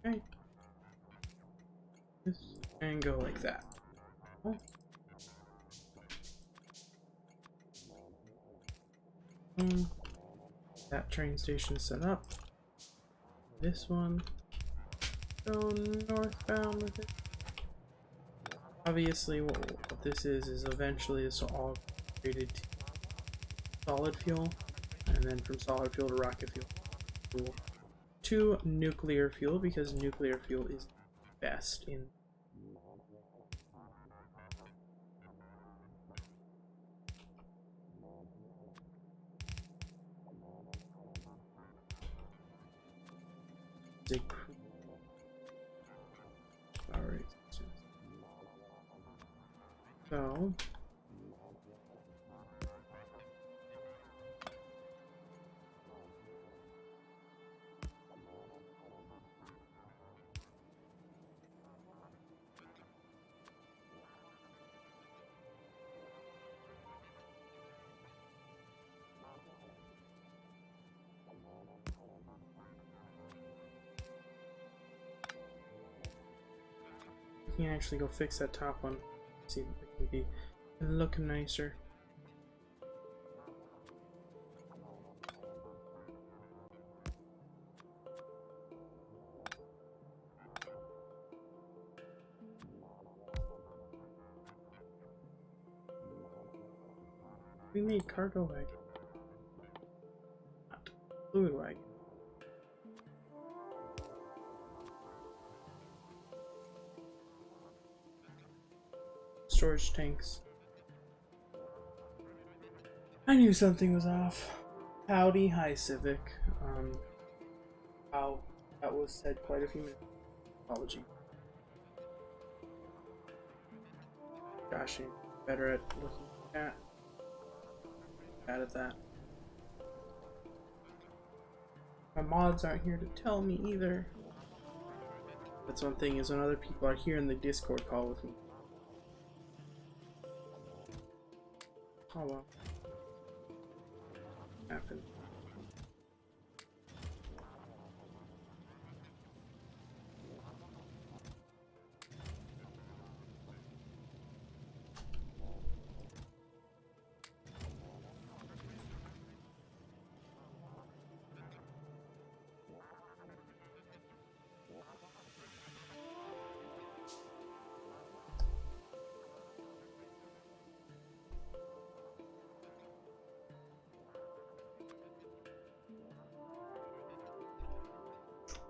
Okay. This and go like that. Oh. That train station set up. This one. Go northbound with it. Obviously, what this is eventually this will all created to solid fuel, and then from solid fuel to rocket fuel to nuclear fuel, because nuclear fuel is best in. Alright. So. We can actually go fix that top one. See if it can be look nicer. We made cargo wagon, not fluid wagon. storage tanks. I knew something was off. Howdy, hi Civic. Wow, that was said quite a few minutes. Apology. Gosh, I'm better at looking at. Bad at that. My mods aren't here to tell me either. That's one thing, is when other people are here in the Discord call with me. Oh well. Happened.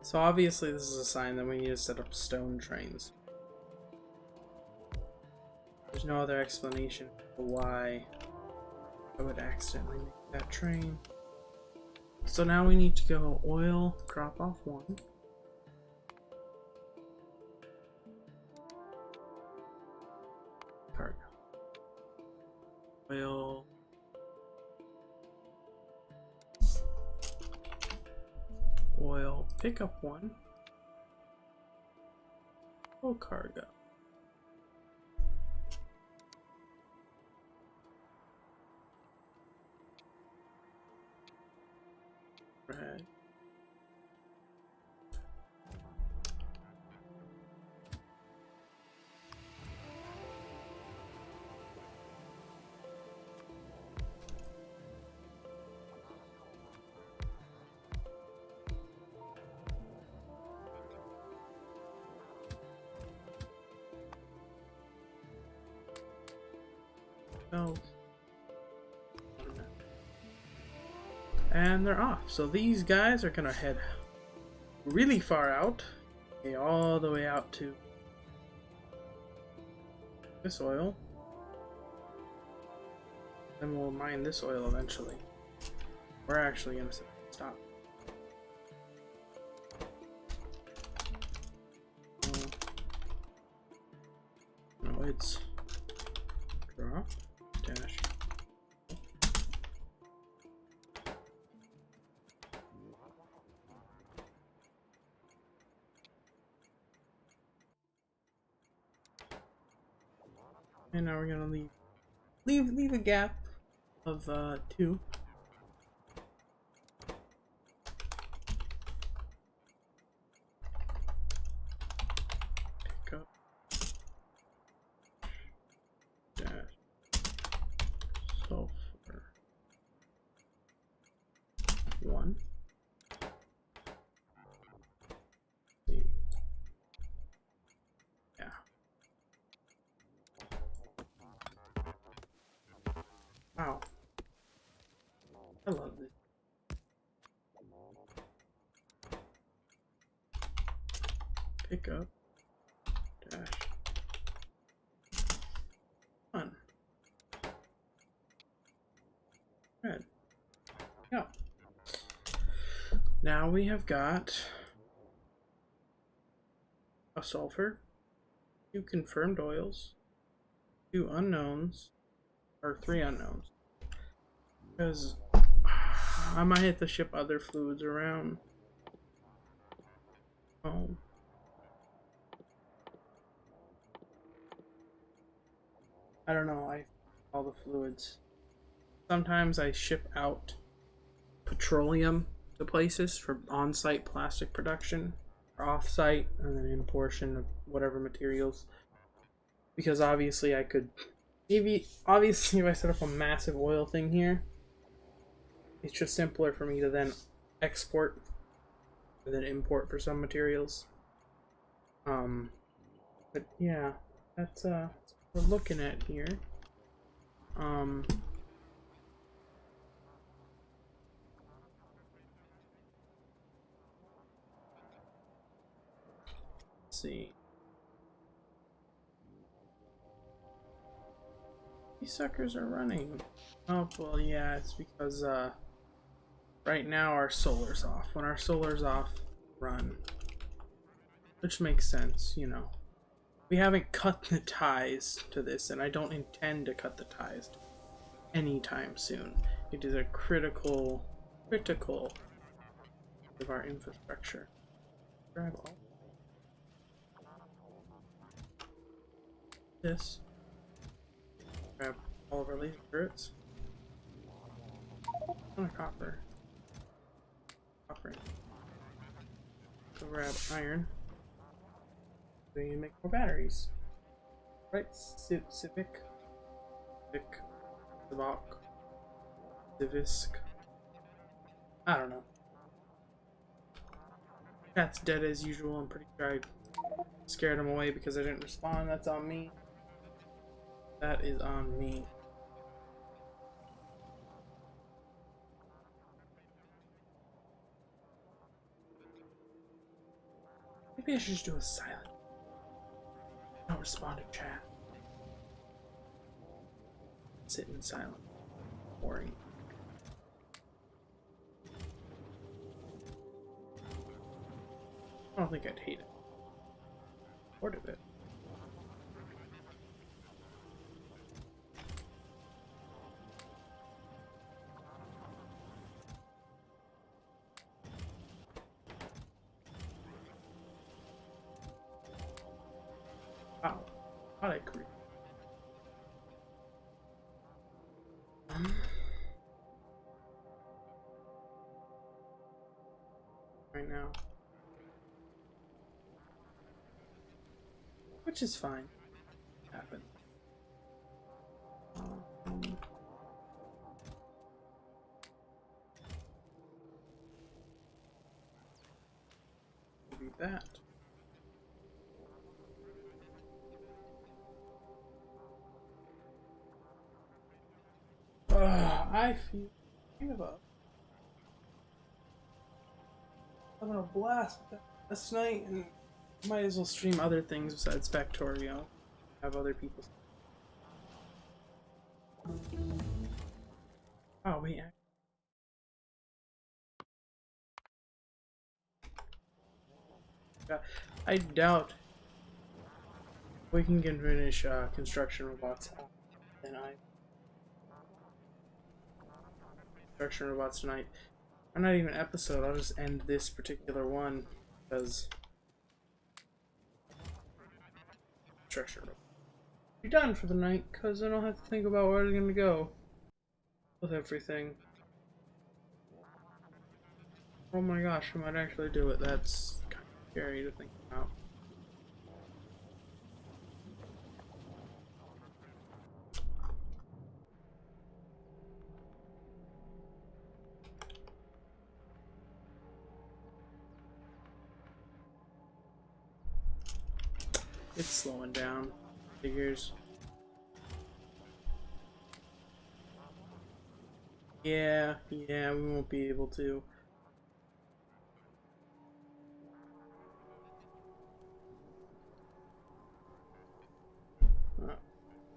So obviously this is a sign that we need to set up stone trains. There's no other explanation for why I would accidentally make that train. So now we need to go oil, drop off one. Cargo. Oil. Oil, pick up one. Full cargo. Red. Oh. And they're off. So these guys are gonna head really far out. Okay, all the way out to this oil. Then we'll mine this oil eventually. We're actually gonna stop. No, it's drop dash. And now we're gonna leave a gap of 2. Pick up dash sulfur 1. See. Yeah. Wow. I love this. Pick up dash 1. Red. Yeah. Now we have got a sulfur, 2 confirmed oils, 2 unknowns, or 3 unknowns. Because I might have to ship other fluids around. Oh. I don't know, all the fluids. Sometimes I ship out petroleum to places for on-site plastic production, or off-site, and then in portion of whatever materials. Because obviously I could, obviously if I set up a massive oil thing here, it's just simpler for me to then export and then import for some materials. But yeah, that's what we're looking at here. Let's see. These suckers are running. Oh, well, yeah, it's because, right now our solar's off. When our solar's off, run. Which makes sense, you know. We haven't cut the ties to this, and I don't intend to cut the ties anytime soon. It is a critical of our infrastructure. Grab all this. Grab all of our laser turrets. On a copper. So grab iron. So you can make more batteries. Right? Civic. I don't know. Cat's dead as usual. I'm pretty sure I scared him away because I didn't respond. That's on me. That is on me. Maybe I should just do a silent. Don't respond to chat. Sit in silence. Boring. I don't think I'd hate it. Part of it. Wow. I agree. Right now. Which is fine. Happen. Do that. I feel kind of having a blast with that last night, and might as well stream other things besides Factorio. Have other people. Oh wait. I doubt we can finish construction robots. Then construction robots tonight. Or not even episode. I'll just end this particular one because construction robot. Be done for the night because I don't have to think about where I'm gonna go with everything. Oh my gosh, I might actually do it. That's kind of scary to think about. It's slowing down. Figures. Yeah, we won't be able to.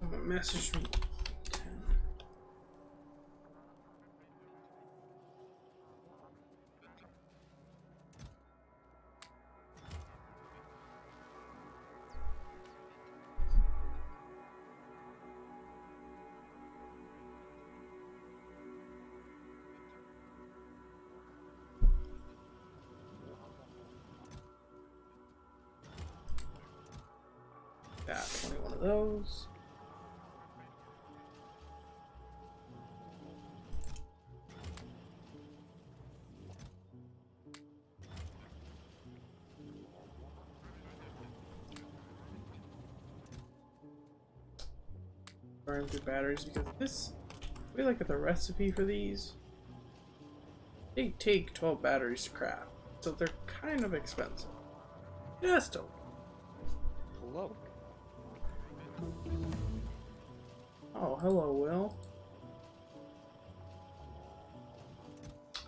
Someone messaged me. Got 21 of those. Burn through batteries because this. We look at the recipe for these. They take 12 batteries to craft, so they're kind of expensive. Just okay. Hello. Oh, hello, Will.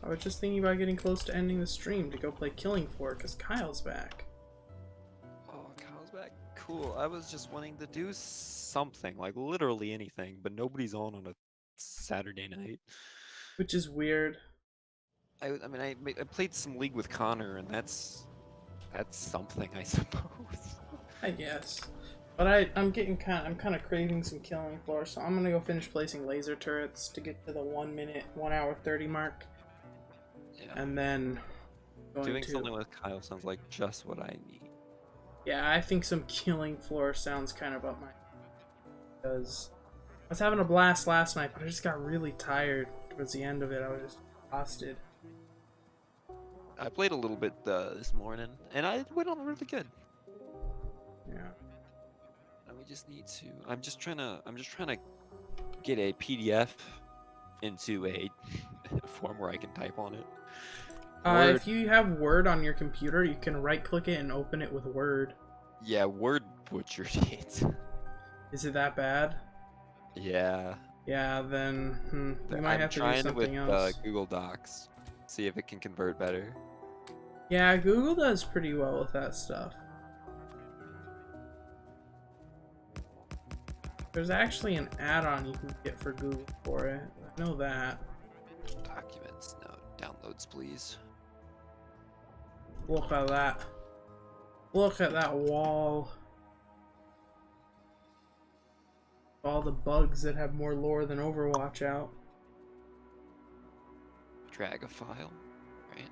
I was just thinking about getting close to ending the stream to go play Killing Floor because Kyle's back. Oh, Kyle's back. Cool. I was just wanting to do something, like literally anything, but nobody's on a Saturday night. Which is weird. I mean, I played some League with Connor, and that's something, I suppose. I guess. But I'm kind of craving some killing floor, so I'm gonna go finish placing laser turrets to get to the 1 minute, 1 hour 30 mark, Yeah. and then Doing something with Kyle sounds like just what I need. Yeah, I think some killing floor sounds kind of up my, because I was having a blast last night, but I just got really tired towards the end of it. I was just exhausted. I played a little bit this morning, and I went on really good. Yeah. And we just need to. I'm just trying to get a PDF into a form where I can type on it. If you have Word on your computer, you can right-click it and open it with Word. Yeah, Word butchered it. Is it that bad? Yeah. Yeah, then you might I'm have to do trying something with else. Google Docs, see if it can convert better. Yeah, Google does pretty well with that stuff. There's actually an add-on you can get for Google for it. I know that. Documents, no downloads, please. Look at that. Look at that wall. All the bugs that have more lore than Overwatch out. Drag a file, right?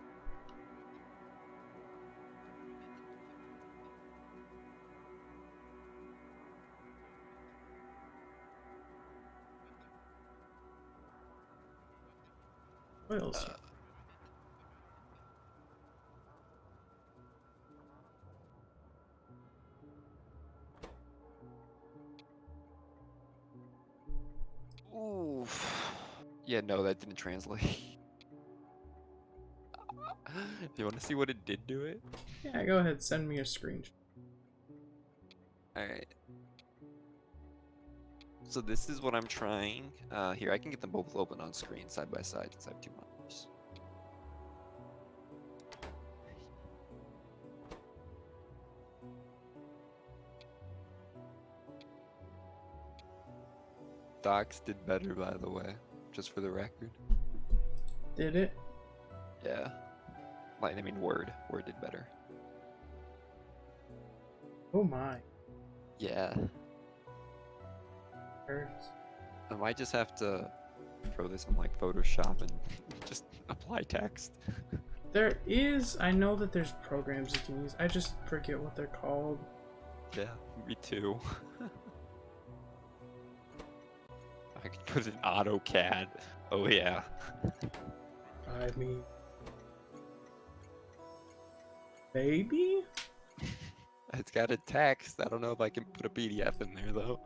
What else? Oof. Yeah, no, that didn't translate. Do you want to see what it did to it? Yeah, go ahead, send me a screenshot. Alright. So this is what I'm trying. Here, I can get them both open on screen side by side because I have two monitors. Docs did better, by the way, just for the record. Did it? Yeah. Like, I mean, Word. Word did better. Oh my. Yeah. Hurts. I might just have to throw this on like Photoshop and just apply text. There is, I know that there's programs you can use. I just forget what they're called. Yeah, me too. I can put in AutoCAD. Oh yeah. I mean, maybe? It's got a text. I don't know if I can put a PDF in there though.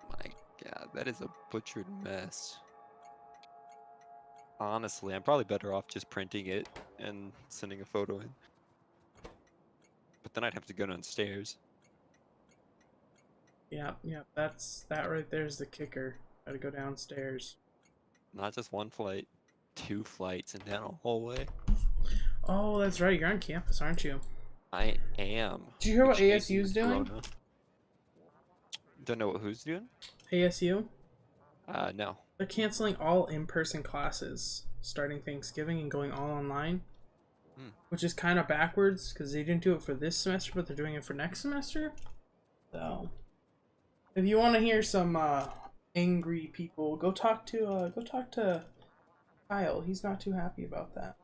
My god, that is a butchered mess. Honestly, I'm probably better off just printing it and sending a photo in. But then I'd have to go downstairs. Yeah, that right there's the kicker. Gotta go downstairs. Not just one flight, 2 flights and down a hallway. Oh, that's right, you're on campus, aren't you? I am. Did you hear what Which makes ASU's me doing? Corona. Don't know what who's doing? ASU? No. They're canceling all in-person classes starting Thanksgiving and going all online. Which is kind of backwards because they didn't do it for this semester, but they're doing it for next semester. So, if you want to hear some angry people, go talk to Kyle. He's not too happy about that.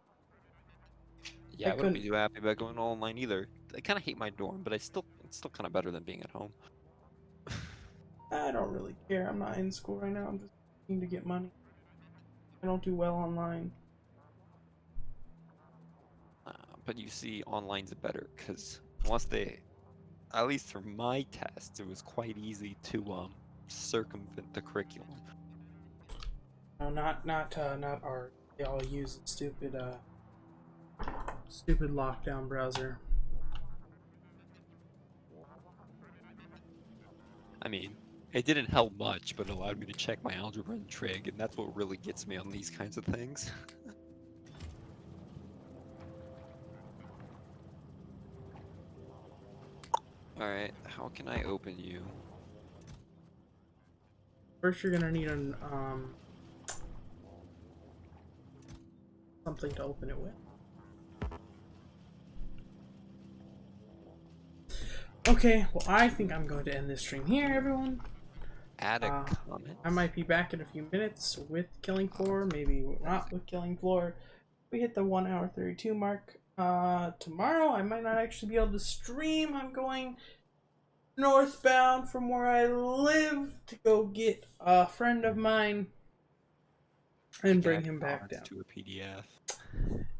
Yeah, I wouldn't be too happy about going all online either. I kind of hate my dorm, but it's still kind of better than being at home. I don't really care. I'm not in school right now. I'm just looking to get money. I don't do well online. But you see, online's better because once they, at least for my test, it was quite easy to circumvent the curriculum. No, not our. They all use the stupid lockdown browser. I mean, it didn't help much, but it allowed me to check my algebra and trig, and that's what really gets me on these kinds of things. Alright, how can I open you? First, you're gonna need an something to open it with. Okay, well, I think I'm going to end this stream here, everyone. Add a comment? I might be back in a few minutes with Killing Floor, maybe not with Killing Floor. We hit the 1 hour 32 mark. Tomorrow I might not actually be able to stream. I'm going northbound from where I live to go get a friend of mine and bring him back down. To a PDF.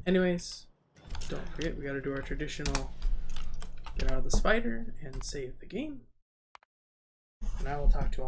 Anyways, don't forget we gotta do our traditional get out of the spider and save the game. And I will talk to you all.